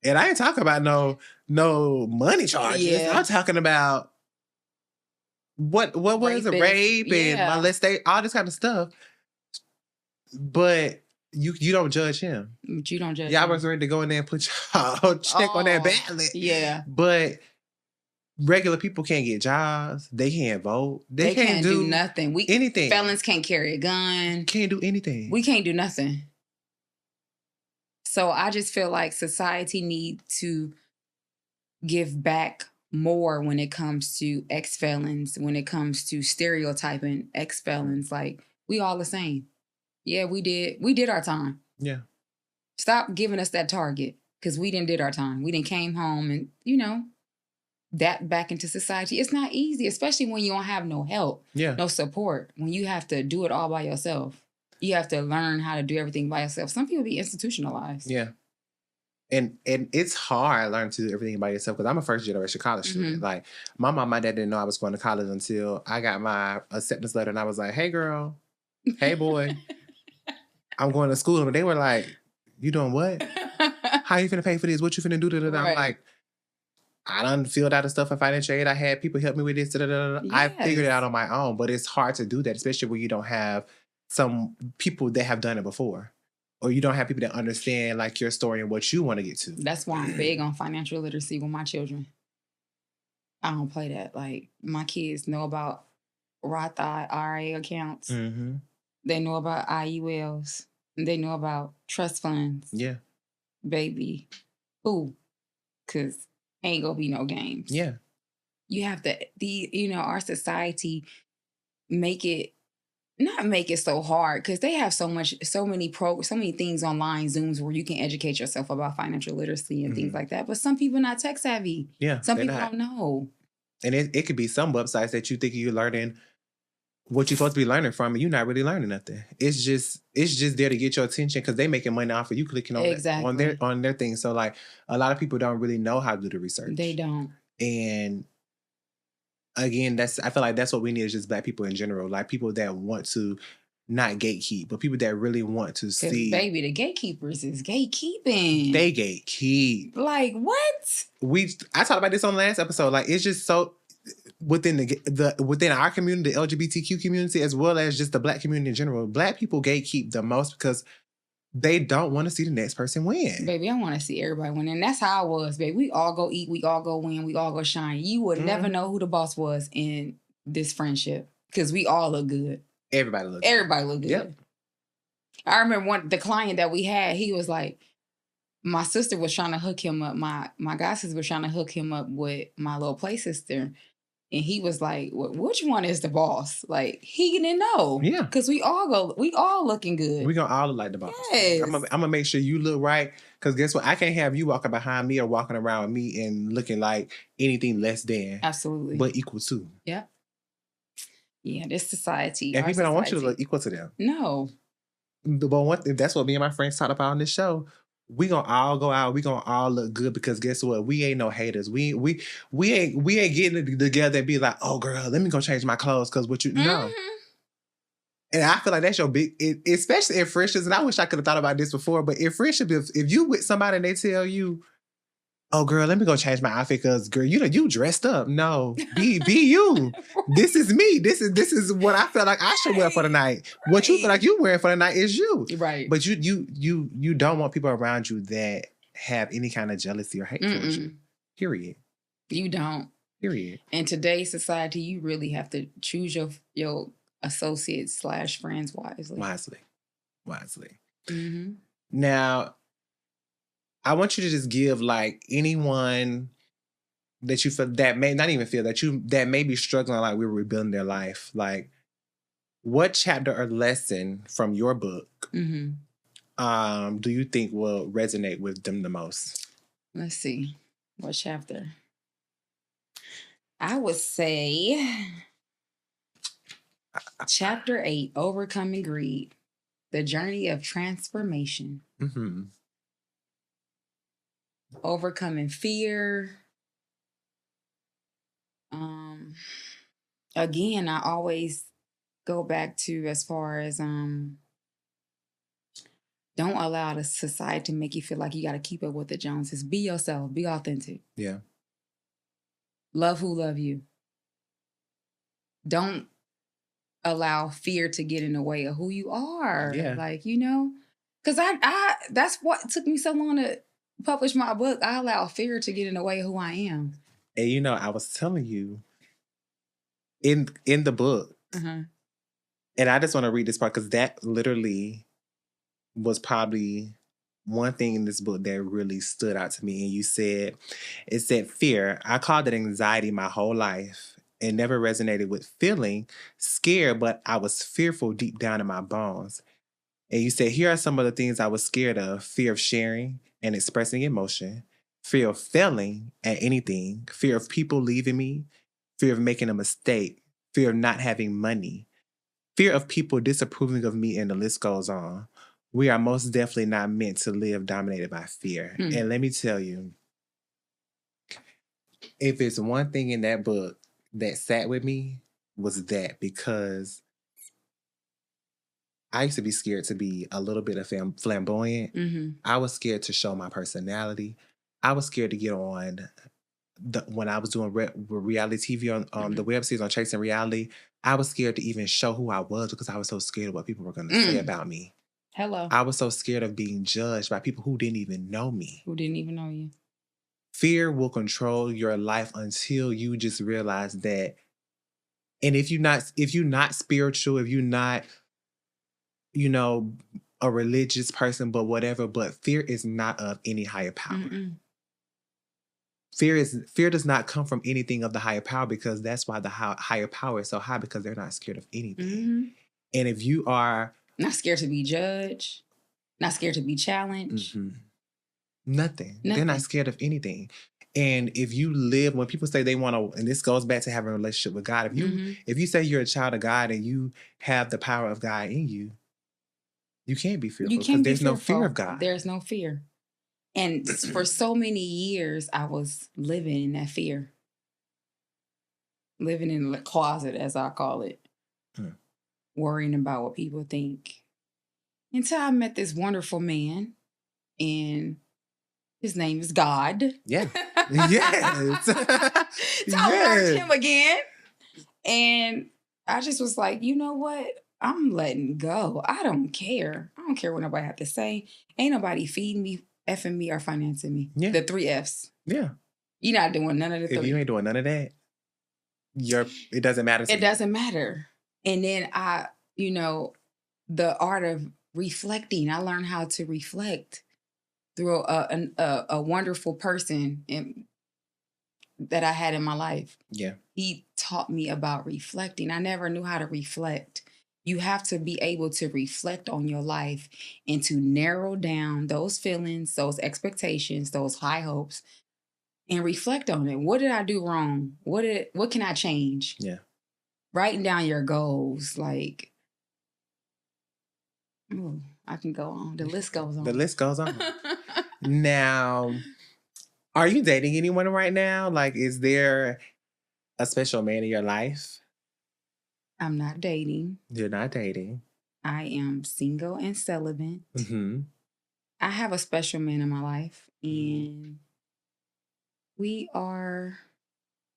S2: And I ain't talking about no money charges.
S3: Yeah.
S2: I'm talking about what was a rape and molestation, all this kind of stuff. But you don't judge him.
S3: But you don't judge
S2: Y'all
S3: him.
S2: was ready to go in there and put y'all check on that ballot.
S3: Yeah.
S2: But regular people can't get jobs. They can't vote. They can't
S3: do nothing.
S2: Anything.
S3: Felons can't carry a gun.
S2: Can't do anything.
S3: We can't do nothing. So I just feel like society needs to give back more when it comes to ex-felons, when it comes to stereotyping ex-felons. Like, we all the same. Yeah, we did our time.
S2: Yeah.
S3: Stop giving us that target, because we did our time. We came home and, that back into society. It's not easy, especially when you don't have no help, no support, when you have to do it all by yourself. You have to learn how to do everything by yourself. Some people be institutionalized.
S2: Yeah. And it's hard learning to do everything by yourself, because I'm a first generation college student. Like, my mom and my dad didn't know I was going to college until I got my acceptance letter, and I was like, hey girl, hey boy, I'm going to school. And they were like, you doing what? How you finna pay for this? What you finna do?
S3: Right.
S2: I'm like, I done filled out the stuff for financial aid. I had people help me with this. Yes. I figured it out on my own, but it's hard to do that, especially when you don't have some people that have done it before, or you don't have people that understand like your story and what you want to get to.
S3: That's why I'm big on financial literacy with my children. I don't play that. Like, my kids know about Roth IRA accounts.
S2: Mm-hmm.
S3: They know about IULs. They know about trust funds.
S2: Yeah.
S3: Baby. Ooh. Because ain't gonna be no games.
S2: Yeah.
S3: You have to, our society not make it so hard, because they have so many things online, Zooms, where you can educate yourself about financial literacy and things like that. But some people not tech savvy.
S2: Yeah.
S3: Some people don't know.
S2: And it could be some websites that you think you're learning what you're supposed to be learning from, and you're not really learning nothing. It's just there to get your attention, because they making money off of you clicking on on their thing. So like, a lot of people don't really know how to do the research.
S3: They don't.
S2: And again, I feel like that's what we need, is just Black people in general, like people that want to not gatekeep, but people that really want to see.
S3: Baby, the gatekeepers is gatekeeping.
S2: They gatekeep.
S3: Like, what?
S2: I talked about this on the last episode. Like, it's just so within within our community, the LGBTQ community, as well as just the Black community in general. Black people gatekeep the most because they don't want to see the next person win.
S3: Baby, I want to see everybody win. And that's how I was, baby. We all go eat, we all go win, we all go shine. You would never know who the boss was in this friendship, because we all look good.
S2: Everybody look good. Yep.
S3: I remember the client that we had, he was like, my sister was trying to hook him up. My god sister was trying to hook him up with my little play sister. And he was like, which one is the boss? Like, he didn't know.
S2: Yeah.
S3: Because we all looking good.
S2: We gonna all look like the boss.
S3: Yes.
S2: I'm gonna make sure you look right. Because guess what? I can't have you walking behind me or walking around with me and looking like anything less than.
S3: Absolutely.
S2: But equal to.
S3: Yeah. Yeah, this society.
S2: And people don't want you to look equal to them.
S3: No.
S2: But that's what me and my friends talked about on this show. We gonna all go out. We gonna all look good, because guess what? We ain't no haters. We ain't getting it together and be like, oh girl, let me go change my clothes because what you know. And I feel like that's your big, especially in friendships. And I wish I could have thought about this before. But in friendship, if you with somebody and they tell you, oh girl, let me go change my outfit because girl, you dressed up. No, be you. This is me. This is what I feel like I should wear for the night. What you feel like you wearing for the night is you.
S3: Right.
S2: But you don't want people around you that have any kind of jealousy or hate towards you. Period.
S3: You don't.
S2: Period.
S3: In today's society, you really have to choose your associates / friends wisely.
S2: Wisely.
S3: Mm-hmm.
S2: Now, I want you to just give like anyone that you feel that may not even feel that may be struggling like we were rebuilding their life. Like, what chapter or lesson from your book do you think will resonate with them the most?
S3: Let's see. What chapter? I would say chapter 8, Overcoming Greed. The journey of transformation.
S2: Mm-hmm.
S3: Overcoming fear. Again, I always go back to as far as don't allow the society to make you feel like you got to keep up with the Joneses. Be yourself. Be authentic.
S2: Yeah.
S3: Love who love you. Don't allow fear to get in the way of who you are.
S2: Yeah.
S3: Like, you know, because I that's what took me so long to publish my book. I allow fear to get in the way of who I am.
S2: And you know, I was telling you in the book, and I just want to read this part because that literally was probably one thing in this book that really stood out to me. And you said, it said, fear. I called it anxiety my whole life and never resonated with feeling scared, but I was fearful deep down in my bones. And you said, here are some of the things I was scared of: fear of sharing and expressing emotion, fear of failing at anything, fear of people leaving me, fear of making a mistake, fear of not having money, fear of people disapproving of me, and the list goes on. We are most definitely not meant to live dominated by fear. And let me tell you, if it's one thing in that book that sat with me, was that, because I used to be scared to be a little bit of flamboyant. I was scared to show my personality. I was scared to get on when I was doing reality TV on the web series on Chasing Reality. I was scared to even show who I was because I was so scared of what people were going to say about me.
S3: Hello.
S2: I was so scared of being judged by people who didn't even know me.
S3: Who didn't even know you.
S2: Fear will control your life until you just realize that. And if you're not spiritual, if you're not, you know, a religious person, but whatever, but fear is not of any higher power. Fear does not come from anything of the higher power, because that's why the higher power is so high, because they're not scared of anything. And if you are
S3: not scared to be judged, not scared to be challenged.
S2: Nothing. They're not scared of anything. And if you live, when people say they want to, and this goes back to having a relationship with God, if you say you're a child of God and you have the power of God in you, you can't be fearful, because there's no fear of God.
S3: There's no fear. And for so many years, I was living in that fear. Living in the closet, as I call it. Worrying about what people think. Until I met this wonderful man, and his name is God.
S2: Yeah. Yes.
S3: So I learned him again. And I just was like, you know what? I'm letting go. I don't care. I don't care what nobody have to say. Ain't nobody feeding me, effing me, or financing me.
S2: Yeah.
S3: The 3 F's.
S2: Yeah.
S3: You're not doing none of the 3.
S2: If you ain't doing none of that, it doesn't matter to
S3: It
S2: me.
S3: doesn't matter. And then the art of reflecting. I learned how to reflect through a wonderful person that I had in my life.
S2: Yeah.
S3: He taught me about reflecting. I never knew how to reflect. You have to be able to reflect on your life and to narrow down those feelings, those expectations, those high hopes, and reflect on it. What did I do wrong? What can I change?
S2: Yeah.
S3: Writing down your goals, like, ooh, I can go on. The list goes on.
S2: The list goes on. Now, are you dating anyone right now? Like, is there a special man in your life?
S3: I'm not dating.
S2: You're not dating.
S3: I am single and celibate. I have a special man in my life, and we are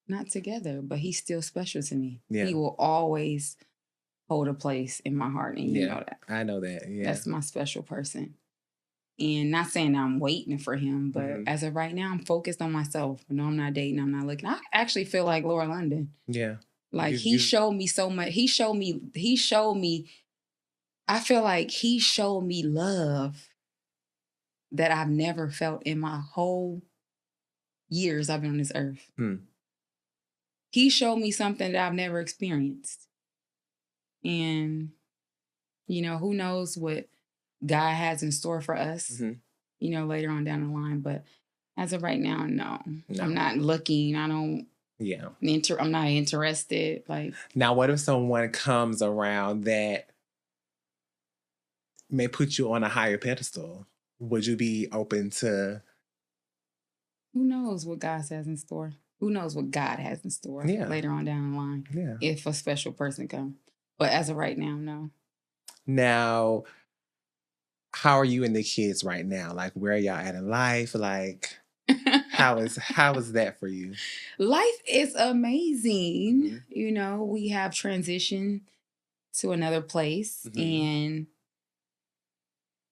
S3: not together, but he's still special to me.
S2: Yeah.
S3: He will always hold a place in my heart, and you know that.
S2: I know that. Yeah.
S3: That's my special person. And not saying I'm waiting for him, but as of right now, I'm focused on myself. No, I'm not dating. I'm not looking. I actually feel like Laura London.
S2: Yeah.
S3: Like he showed me so much. He showed me. I feel like he showed me love that I've never felt in my whole years I've been on this earth. He showed me something that I've never experienced. And, who knows what God has in store for us, later on down the line. But as of right now, no. I'm not looking. I don't.
S2: Yeah.
S3: I'm not interested. Like,
S2: now, what if someone comes around that may put you on a higher pedestal, would you be open to?
S3: Who knows what God has in store? Who knows what God has in store later on down the line?
S2: Yeah.
S3: If a special person comes. But as of right now, no.
S2: Now, how are you and the kids right now? Like, where are y'all at in life? Like, how is that for you?
S3: Life is amazing. You know, we have transitioned to another place, and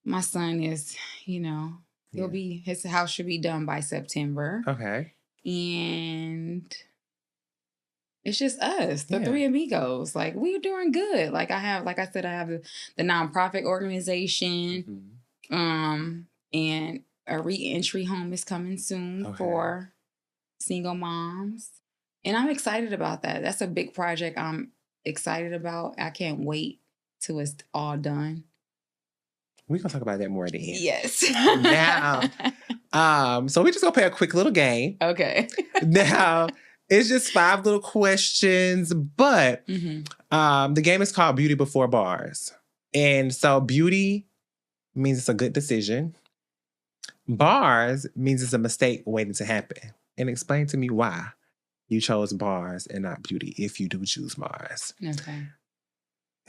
S3: my son is, you know, his house should be done by September.
S2: Okay.
S3: And it's just us, the three amigos. Like, we're doing good. Like I said, I have the nonprofit organization. And a re-entry home is coming soon for single moms. And I'm excited about that. That's a big project I'm excited about. I can't wait till it's all done.
S2: We're going to talk about that more at the end.
S3: Yes.
S2: Now, so we're just going to play a quick little game.
S3: Okay.
S2: Now, it's just 5 little questions, but the game is called Beauty Before Bars. And so beauty means it's a good decision. Bars means it's a mistake waiting to happen. And explain to me why you chose bars and not beauty if you do choose bars.
S3: Okay.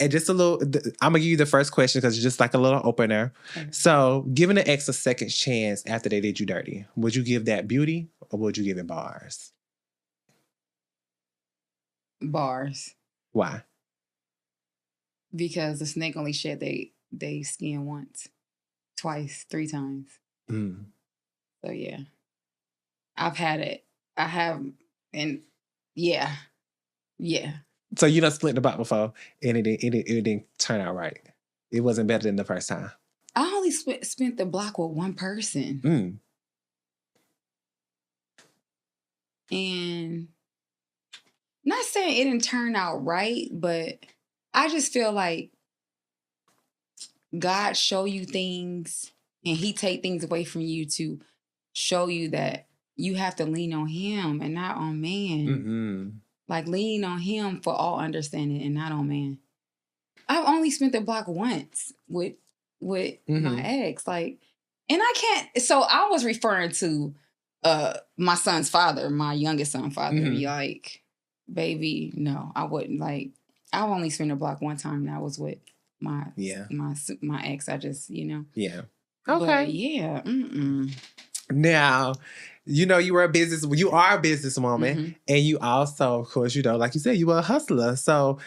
S2: And just a little, I'm going to give you the first question because it's just like a little opener. Okay. So, given an ex a second chance after they did you dirty, would you give that beauty or would you give it bars?
S3: Bars.
S2: Why?
S3: Because the snake only shed they skin once, twice, 3 times. So, yeah. I've had it. I have, and yeah.
S2: So you done split the block before, and it didn't turn out right. It wasn't better than the first time.
S3: I only spent the block with one person. And not saying it didn't turn out right, but I just feel like God show you things and he take things away from you to show you that you have to lean on him and not on man. Like, lean on him for all understanding and not on man. I've only spent the block once with my ex. Like, and I can't. So I was referring to my son's father, my youngest son's father. Like, baby, no, I wouldn't. Like, I've only spent a block one time. And that was with my ex. I just, you know.
S2: Yeah.
S3: Okay. But
S2: yeah. Now, you know, you are a businesswoman, and you also, of course, you know, like you said, you were a hustler. So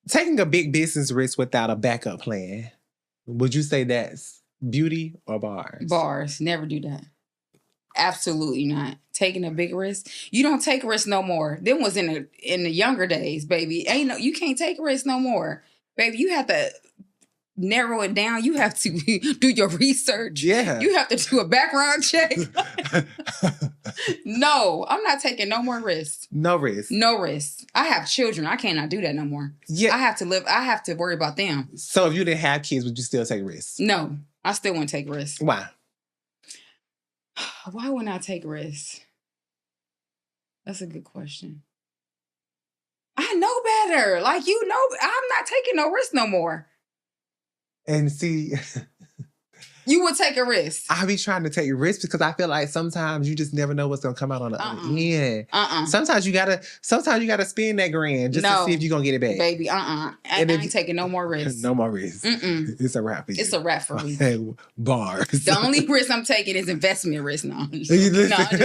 S2: taking a big business risk without a backup plan, would you say that's beauty or bars?
S3: Bars. Never do that. Absolutely not. Taking a big risk. You don't take risks no more. Them was in the younger days, baby. You can't take risks no more. Baby, you have to narrow it down. You have to do your research.
S2: Yeah.
S3: You have to do a background check. No, I'm not taking no more risks.
S2: No risk.
S3: No risk. I have children. I cannot do that no more.
S2: Yeah.
S3: I have to worry about them.
S2: So if you didn't have kids, would you still take risks?
S3: No, I still wouldn't take risks.
S2: Why?
S3: Why wouldn't I take risks? That's a good question. I know better. Like, you know, I'm not taking no risk no more.
S2: And see,
S3: you would take a risk.
S2: I be trying to take risks because I feel like sometimes you just never know what's gonna come out on the other end. Sometimes you gotta spend that grand just to see if you're gonna get it back.
S3: Baby, I ain't taking no more risks.
S2: No more risks. It's a wrap for you.
S3: It's a wrap for me.
S2: Bars.
S3: The only risk I'm taking is investment risk. No, I'm just joking.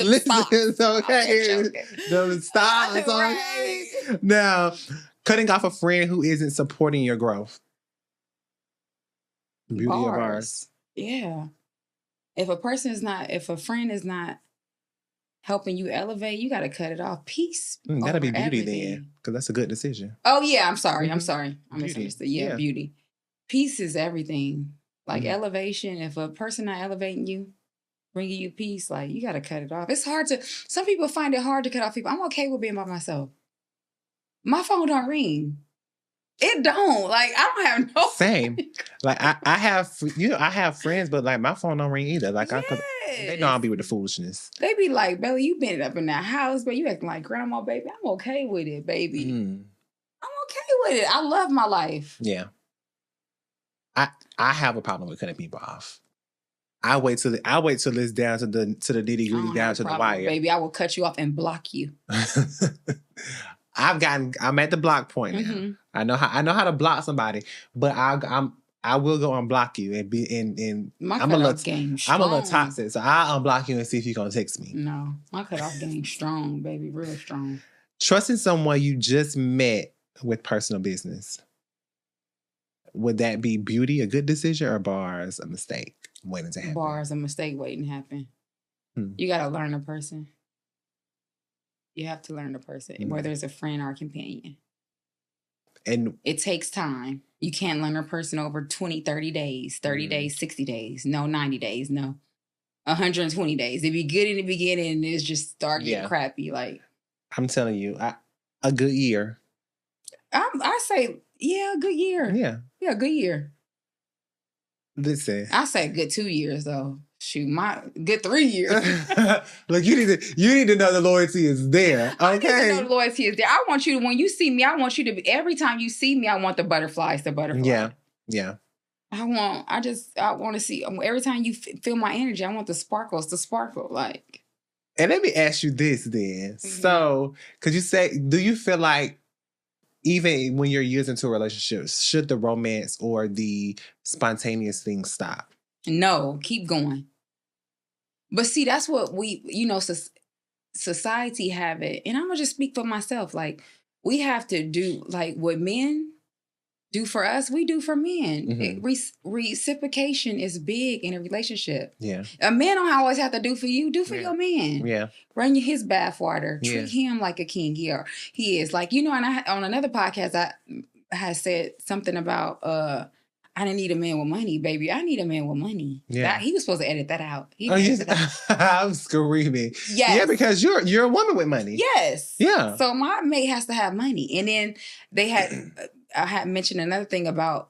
S2: Listen, it's okay. The stars, okay. Now, cutting off a friend who isn't supporting your growth. Beauty of bars.
S3: Yeah. If a friend is not helping you elevate, you got to cut it off. Peace.
S2: That'll be beauty then, because that's a good decision.
S3: Oh, yeah. I'm sorry. I misunderstood. Yeah, beauty. Peace is everything. Like elevation. If a person not elevating you, bringing you peace, like, you got to cut it off. It's hard to, some people find it hard to cut off people. I'm okay with being by myself. My phone don't ring. It don't. Like, I don't have no.
S2: Same. Like, I have friends, but like my phone don't ring either. Like, they know I'll be with the foolishness.
S3: They be like, Belly, you been up in that house, but you acting like grandma, baby. I'm okay with it, baby. I'm okay with it. I love my life.
S2: Yeah. I have a problem with cutting people off. I wait till it's down to the nitty gritty, down to the wire.
S3: Baby, I will cut you off and block you.
S2: I'm at the block point now. Mm-hmm. I know how to block somebody, but I will go unblock you and be and I'm a little toxic, so I'll unblock you and see if you're gonna text me.
S3: No, my cutoff game strong, baby, real strong.
S2: Trusting someone you just met with personal business. Would that be beauty, a good decision, or bars, a mistake waiting to happen?
S3: Bars, a mistake waiting to happen. You got to learn a person. You have to learn a person, whether it's a friend or a companion. And it takes time. You can't learn a person over 20, 30 days, 30 days, 60 days. No, 90 days. No, 120 days. If you're good in the beginning, it's just start getting crappy. Like,
S2: I'm telling you, a good year.
S3: I say, a good year. Yeah, good year.
S2: Listen,
S3: I say a good 2 years though. Shoot, my good 3 years.
S2: Look, you need to know the loyalty is there. Okay,
S3: I need to know the loyalty is there. I want you to, when you see me, I want you to be, every time you see me, I want the butterflies.
S2: Yeah.
S3: I want to see, every time you feel my energy, I want the sparkles to sparkle. Like.
S2: And let me ask you this then. Mm-hmm. So, could you say, do you feel like even when you're years into a relationship, should the romance or the spontaneous things stop?
S3: No, keep going. But see, that's what we, society have it. And I'm going to just speak for myself. Like, we have to do, like, what men do for us, we do for men. Mm-hmm. Reciprocation is big in a relationship. Yeah. A man don't always have to do for you. Do for your man. Yeah. Run his bathwater. Treat him like a king. He is. Like, and on another podcast, I had said something about, I didn't need a man with money, baby. I need a man with money. Yeah. He was supposed to edit that out.
S2: I'm screaming. Yes. Yeah, because you're a woman with money.
S3: Yes. Yeah. So my mate has to have money. And then I had mentioned another thing about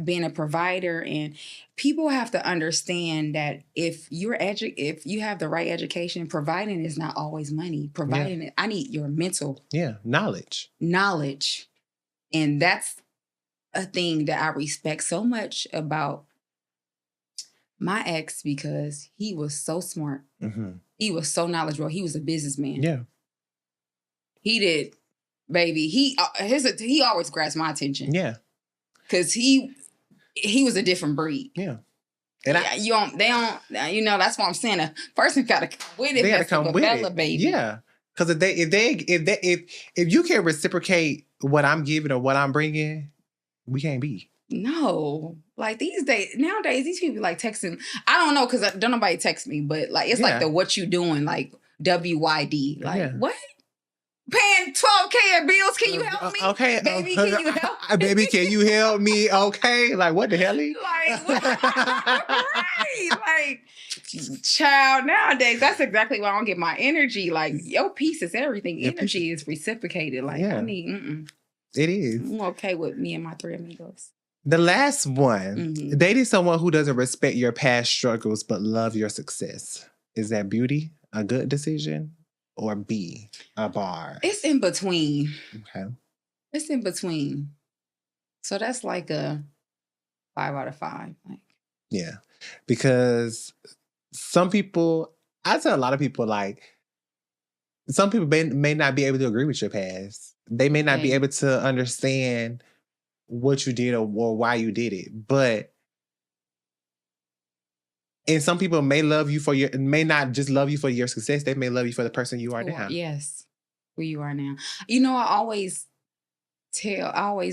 S3: being a provider, and people have to understand that if you have the right education, providing is not always money. Providing, I need your mental.
S2: Yeah. Knowledge.
S3: And that's a thing that I respect so much about my ex, because he was so smart. Mm-hmm. He was so knowledgeable. He was a businessman. Yeah. He did, baby. He always grabs my attention. Yeah. Because he was a different breed. Yeah. And that's what I'm saying. A person got to come with it. They got to come with it, baby.
S2: Yeah. Because if you can reciprocate what I'm giving or what I'm bringing, we can't be.
S3: No. Like nowadays, these people like texting. I don't know, because don't nobody text me, but like, it's like the what you doing, like WYD. Like, what? Paying $12K in bills. Can you help me? Okay. Baby, can you help me?
S2: Baby, can you help me? Okay. Like, what the hell?
S3: Like, what? Right. Like, child, nowadays, that's exactly why I don't get my energy. Like, your piece is everything. Energy is reciprocated. Like, I need,
S2: It is.
S3: I'm okay with me and my 3 amigos.
S2: The last one, dating someone who doesn't respect your past struggles but love your success. Is that beauty, a good decision, or B, a bar?
S3: It's in between.
S2: Okay.
S3: It's in between. So that's like a 5 out of 5. Like.
S2: Yeah. Because some people, I tell a lot of people, like, some people may not be able to agree with your past. They may not be able to understand what you did or why you did it. And some people may may not just love you for your success. They may love you for the person you are now.
S3: Yes. Who you are now. I always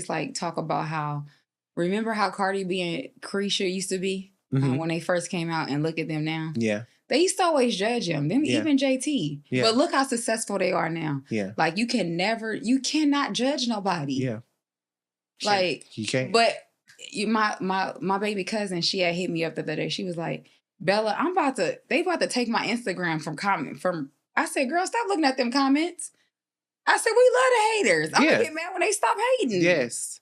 S3: like talk about remember how Cardi B and Carisha used to be when they first came out, and look at them now. Yeah. They used to always judge them even JT. Yeah. But look how successful they are now. Yeah. Like, you cannot judge nobody. Yeah. Like,
S2: you can't.
S3: But my baby cousin, she had hit me up the other day. She was like, Bella, they about to take my Instagram from I said, girl, stop looking at them comments. I said, we love the haters. I'm gonna get mad when they stop hating.
S2: Yes.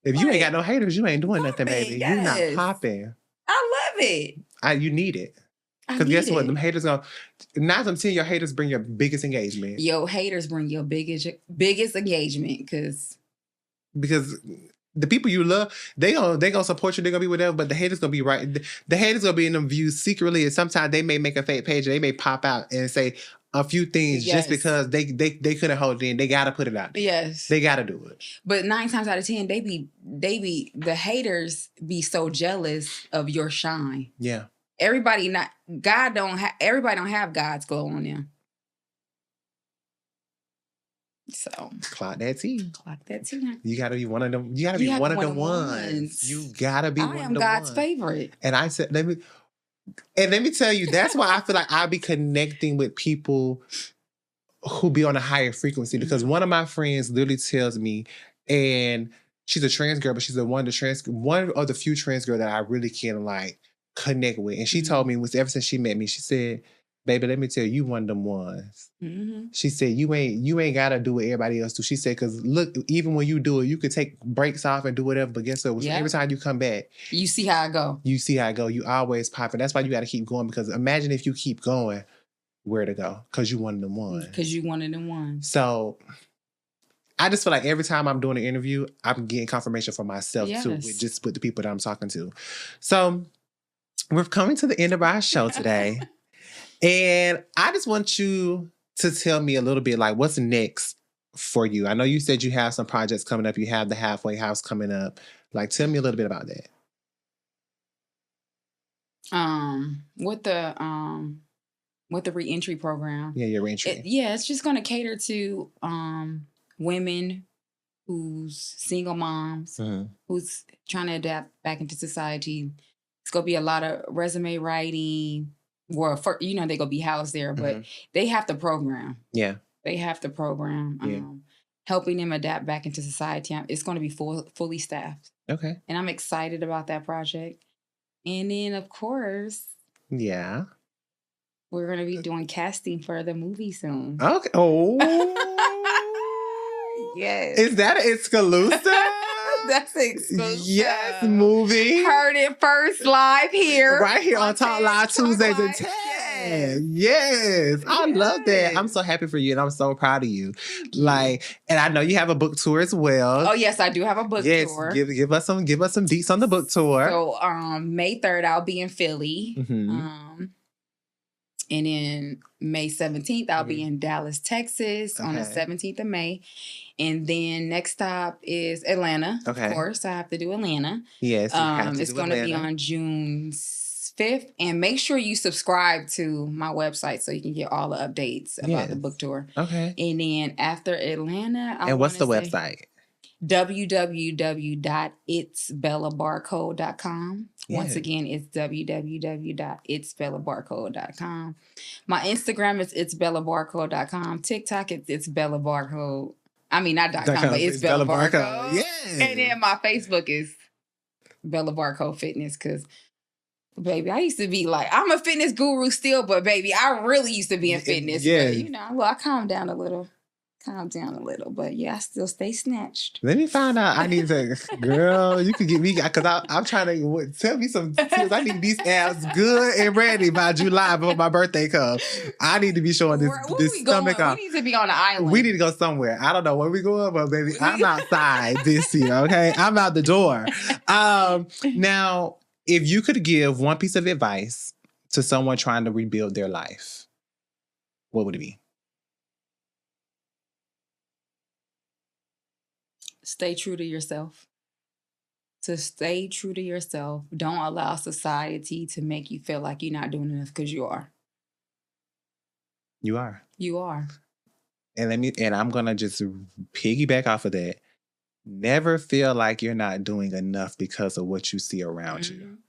S2: If you ain't got no haters, you ain't doing nothing, baby. Yes. You're not popping.
S3: I love it.
S2: You need it. Because guess what? Them haters gonna 9 times 10 your haters bring your biggest engagement.
S3: Your haters bring your biggest engagement, because
S2: because the people you love, they gonna support you. They're gonna be whatever, but the haters gonna be right. The haters gonna be in them views secretly, and sometimes they may make a fake page. And they may pop out and say a few things just because they couldn't hold it in. They gotta put it out there.
S3: Yes,
S2: they gotta do it.
S3: But 9 times out of 10, they be the haters be so jealous of your shine.
S2: Yeah,
S3: everybody don't have God's glow on them. So
S2: clock that T. You gotta be one of them. You gotta be one of the ones. You gotta be. I am God's
S3: favorite.
S2: And I said, let me tell you, that's why I feel like I'll be connecting with people who be on a higher frequency. Because one of my friends literally tells me, and she's a trans girl, but she's one of the few trans girls that I really can like connect with. And she told me, ever since she met me, she said, baby, let me tell you, one of them ones. Mm-hmm. She said, you ain't gotta do what everybody else do. She said, because look, even when you do it, you could take breaks off and do whatever, but guess what? Every time you come back,
S3: you see how I go.
S2: You always pop it. That's why you gotta keep going, because imagine if you keep going, where to go? Because you one of them ones. So I just feel like every time I'm doing an interview, I'm getting confirmation for myself too, with the people that I'm talking to. So we're coming to the end of our show today. And I just want you to tell me a little bit, like, what's next for you? I know you said you have some projects coming up. You have the Halfway House coming up. Like, tell me a little bit about that.
S3: With the reentry program.
S2: Yeah, your reentry.
S3: It's just going to cater to women who's single moms, who's trying to adapt back into society. It's going to be a lot of resume writing. Well, they gonna be housed there, but they have the program. Yeah, they have the program. Helping them adapt back into society. It's going to be fully staffed. Okay, and I'm excited about that project. And then, of course, we're gonna be doing casting for the movie soon. Okay. Oh, yes.
S2: Is that exclusive?
S3: That's exclusive.
S2: Yes, movie.
S3: Heard it first live here.
S2: Right here on Talk Live Tuesdays at 10. Yes. I love that. I'm so happy for you and I'm so proud of you. Like, and I know you have a book tour as well.
S3: Oh, yes, I do have a book tour.
S2: Give us some deets on the book tour.
S3: So May 3rd, I'll be in Philly. And then May 17th, I'll be in Dallas, Texas on the 17th of May. And then next stop is Atlanta. Of course, I have to do Atlanta. Yes, it's going to be on June 5th. And make sure you subscribe to my website so you can get all the updates about the book tour. Okay. And then after Atlanta,
S2: and what's the website?
S3: www.itsbellabarcode.com. Once again, it's www.itsbellabarcode.com. My Instagram is itsbellabarcode.com. TikTok, it's Bella Barcode. I mean, not .com, but it's Bella Barcode. Yeah. And then my Facebook is Bella Barcode Fitness, because, baby, I used to be like, I'm a fitness guru still, but, baby, I really used to be in fitness. Yeah. But, I calmed down a little. But I still stay snatched.
S2: Let me find out. I need to, girl, you can get me, because I'm trying to, tell me some tips. I need these abs good and ready by July before my birthday comes. I need to be showing this stomach off.
S3: We need to be on the island.
S2: We need to go somewhere. I don't know where we going, but baby, I'm outside this year, okay? I'm out the door. Now, if you could give one piece of advice to someone trying to rebuild their life, what would it be?
S3: Stay true to yourself. To stay true to yourself. Don't allow society to make you feel like you're not doing enough, because you are.
S2: You are.
S3: You are.
S2: And I'm gonna just piggyback off of that. Never feel like you're not doing enough because of what you see around you.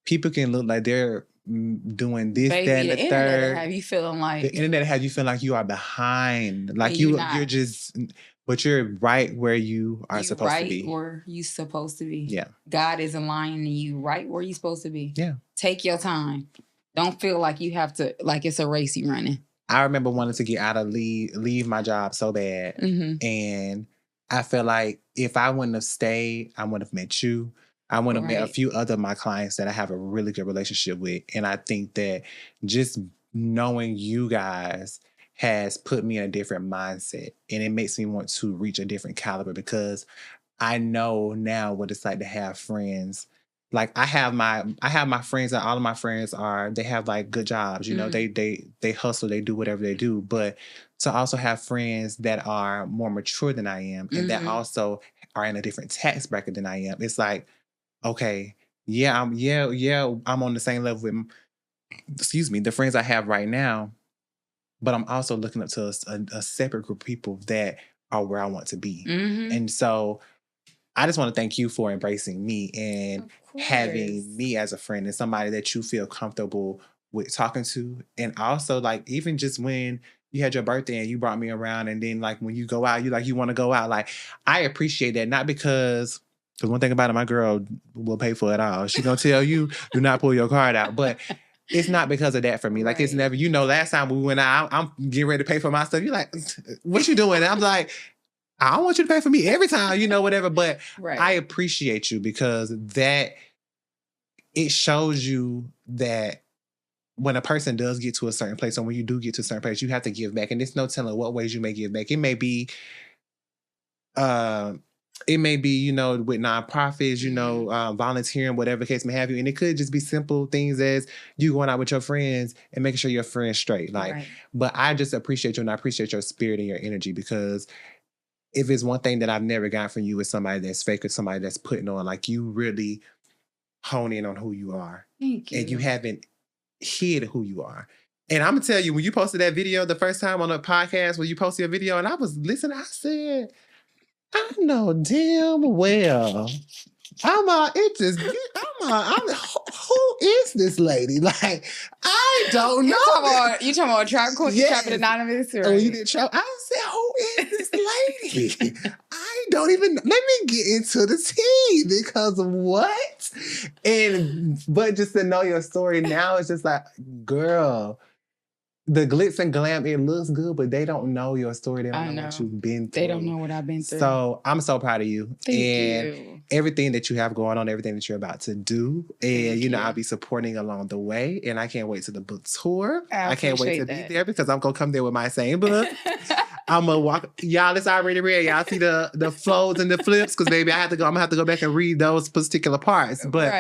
S2: People can look like they're doing this,
S3: baby,
S2: that, and the third.
S3: Have you feeling like
S2: the internet has you feeling like you are behind, like you're just. But you're right where you are supposed to be.
S3: Right where you supposed to be.
S2: Yeah.
S3: God is aligning you right where you're supposed to be. Yeah. Take your time. Don't feel like you have to, like it's a race you running.
S2: I remember wanting to get out of leave my job so bad. And I felt like if I wouldn't have stayed, I wouldn't have met you. I wouldn't have met a few other of my clients that I have a really good relationship with. And I think that just knowing you guys has put me in a different mindset, and it makes me want to reach a different caliber, because I know now what it's like to have friends. Like I have my friends, and all of my friends they have like good jobs. You know, they hustle, they do whatever they do. But to also have friends that are more mature than I am, and that also are in a different tax bracket than I am, it's like, okay, I'm on the same level with, the friends I have right now. But I'm also looking up to a separate group of people that are where I want to be. And so I just want to thank you for embracing me and having me as a friend and somebody that you feel comfortable with talking to. And also, like, even just when you had your birthday and you brought me around, and then like when you go out, you want to go out. Like, I appreciate that, not because one thing about it, my girl will pay for it all. She's gonna tell you, do not pull your card out. But it's not because of that for me. Like, it's never, last time we went out, I'm getting ready to pay for my stuff. You're like, what you doing? And I'm like, I don't want you to pay for me every time, whatever. But I appreciate you because that it shows you that when a person does get to a certain place, or when you do get to a certain place, you have to give back. And there's no telling what ways you may give back. It may be, with nonprofits, volunteering, whatever case may have you. And it could just be simple things as you going out with your friends and making sure your friends straight. Like, but I just appreciate you, and I appreciate your spirit and your energy, because if it's one thing that I've never gotten from you, is somebody that's fake or somebody that's putting on, like, you really hone in on who you are.
S3: Thank you.
S2: And you haven't hid who you are. And I'm going to tell you, when you posted that video the first time on the podcast, when you posted a video and I was listening, I said, I know damn well who is this lady? Like, I don't know.
S3: You talking about Trap Queen?
S2: Yes.
S3: Trapping Anonymous? Right?
S2: Oh, you did Trap? I said, who is this lady? I don't even, let me get into the tea, because what? But just to know your story now, it's just like, girl, the glitz and glam, it looks good, but they don't know your story. They don't know what you've been through.
S3: They don't know what I've been through.
S2: So I'm so proud of you.
S3: Thank you.
S2: Everything that you have going on, everything that you're about to do. And, I'll be supporting along the way. And I can't wait to the book tour. I can't wait to be there, because I'm going to come there with my same book. I'm going to walk. Y'all, it's already read. Y'all see the flows and the flips, because, baby, I'm going to have to go back and read those particular parts. But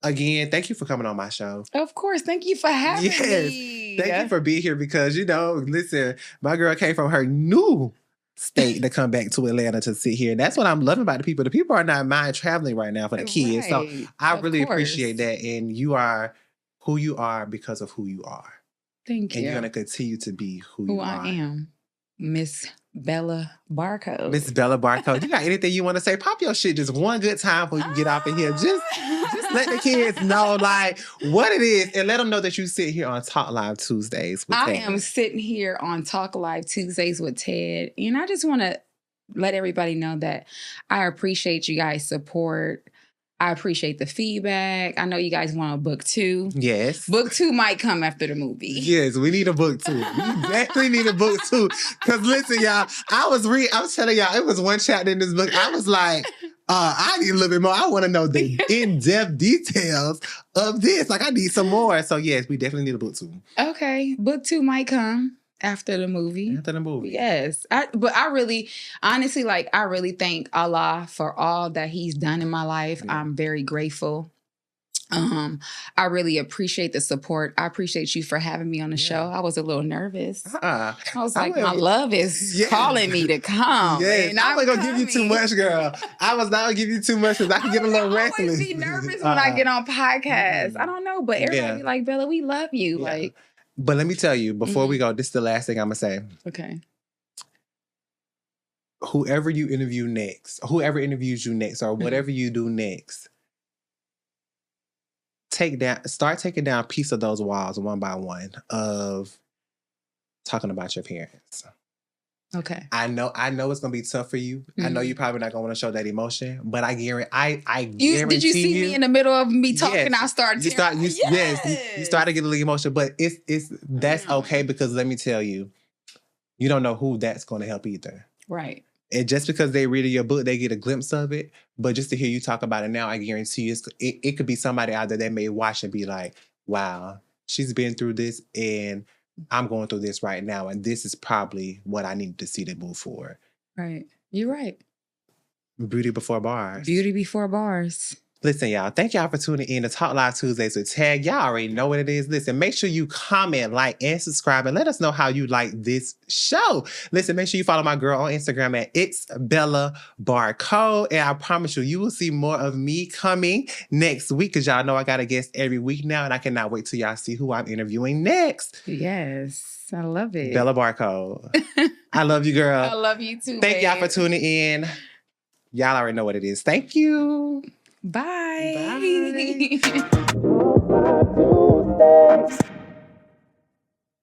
S2: again, thank you for coming on my show.
S3: Of course. Thank you for having me.
S2: Thank you for being here, because, listen, my girl came from her new state to come back to Atlanta to sit here. And that's what I'm loving about the people. The people are not mind traveling right now for the kids. So I really appreciate that. And you are who you are because of who you are.
S3: Thank you.
S2: And you're going to continue to be who
S3: I am. Miss Bella BARCODE.
S2: Miss Bella BARCODE. You got anything you want to say? Pop your shit just one good time before you get off of here. Just let the kids know, like, what it is, and let them know that you sit here on Talk Live Tuesdays with Ted.
S3: I am sitting here on Talk Live Tuesdays with Ted, and I just want to let everybody know that I appreciate you guys' support. I appreciate the feedback. I know you guys want a book 2.
S2: Yes.
S3: Book 2 might come after the movie.
S2: Yes, we need a book 2. We definitely need a book 2. Because listen, y'all, I was telling y'all, it was one chapter in this book. I was like, I need a little bit more. I want to know the in-depth details of this. Like, I need some more. So yes, we definitely need a book 2.
S3: Okay. Book 2 might come after the movie.
S2: After the movie.
S3: Yes. But I really, honestly, I really thank Allah for all that he's done in my life. Yeah. I'm very grateful. I really appreciate the support. I appreciate you for having me on the show. I was a little nervous. I was like, my love is calling me to come.
S2: Yes. And I'm not going to give you too much, girl. I was not going to give you too much because I can get a little restless.
S3: I always be nervous when I get on podcasts. I don't know, but everybody be like, Bella, we love you. Yeah.
S2: But let me tell you, before we go, this is the last thing I'm going to say.
S3: Okay.
S2: Whoever you interview next, whoever interviews you next, or whatever you do next, start taking down a piece of those walls one by one of talking about your parents.
S3: Okay.
S2: I know it's gonna be tough for you. I know you're probably not gonna want to show that emotion, but I guarantee
S3: Did you see me in the middle of me talking? I started.
S2: You started getting a little emotional, but that's okay, because let me tell you, you don't know who that's gonna help either.
S3: Right.
S2: And just because they read your book, they get a glimpse of it. But just to hear you talk about it now, I guarantee you it could be somebody out there that may watch and be like, wow, she's been through this and I'm going through this right now. And this is probably what I need to see to move forward.
S3: Right. You're right.
S2: Beauty before bars.
S3: Beauty before bars.
S2: Listen, y'all, thank y'all for tuning in to Talk Live Tuesdays with Tag. Y'all already know what it is. Listen, make sure you comment, like, and subscribe, and let us know how you like this show. Listen, make sure you follow my girl on Instagram at It's Bella Barcode. And I promise you, you will see more of me coming next week, because y'all know I got a guest every week now, and I cannot wait till y'all see who I'm interviewing next.
S3: Yes, I love it.
S2: Bella Barcode. I love you, girl.
S3: I love you too.
S2: Thank y'all for tuning in. Y'all already know what it is. Thank you.
S3: Bye.
S2: Bye.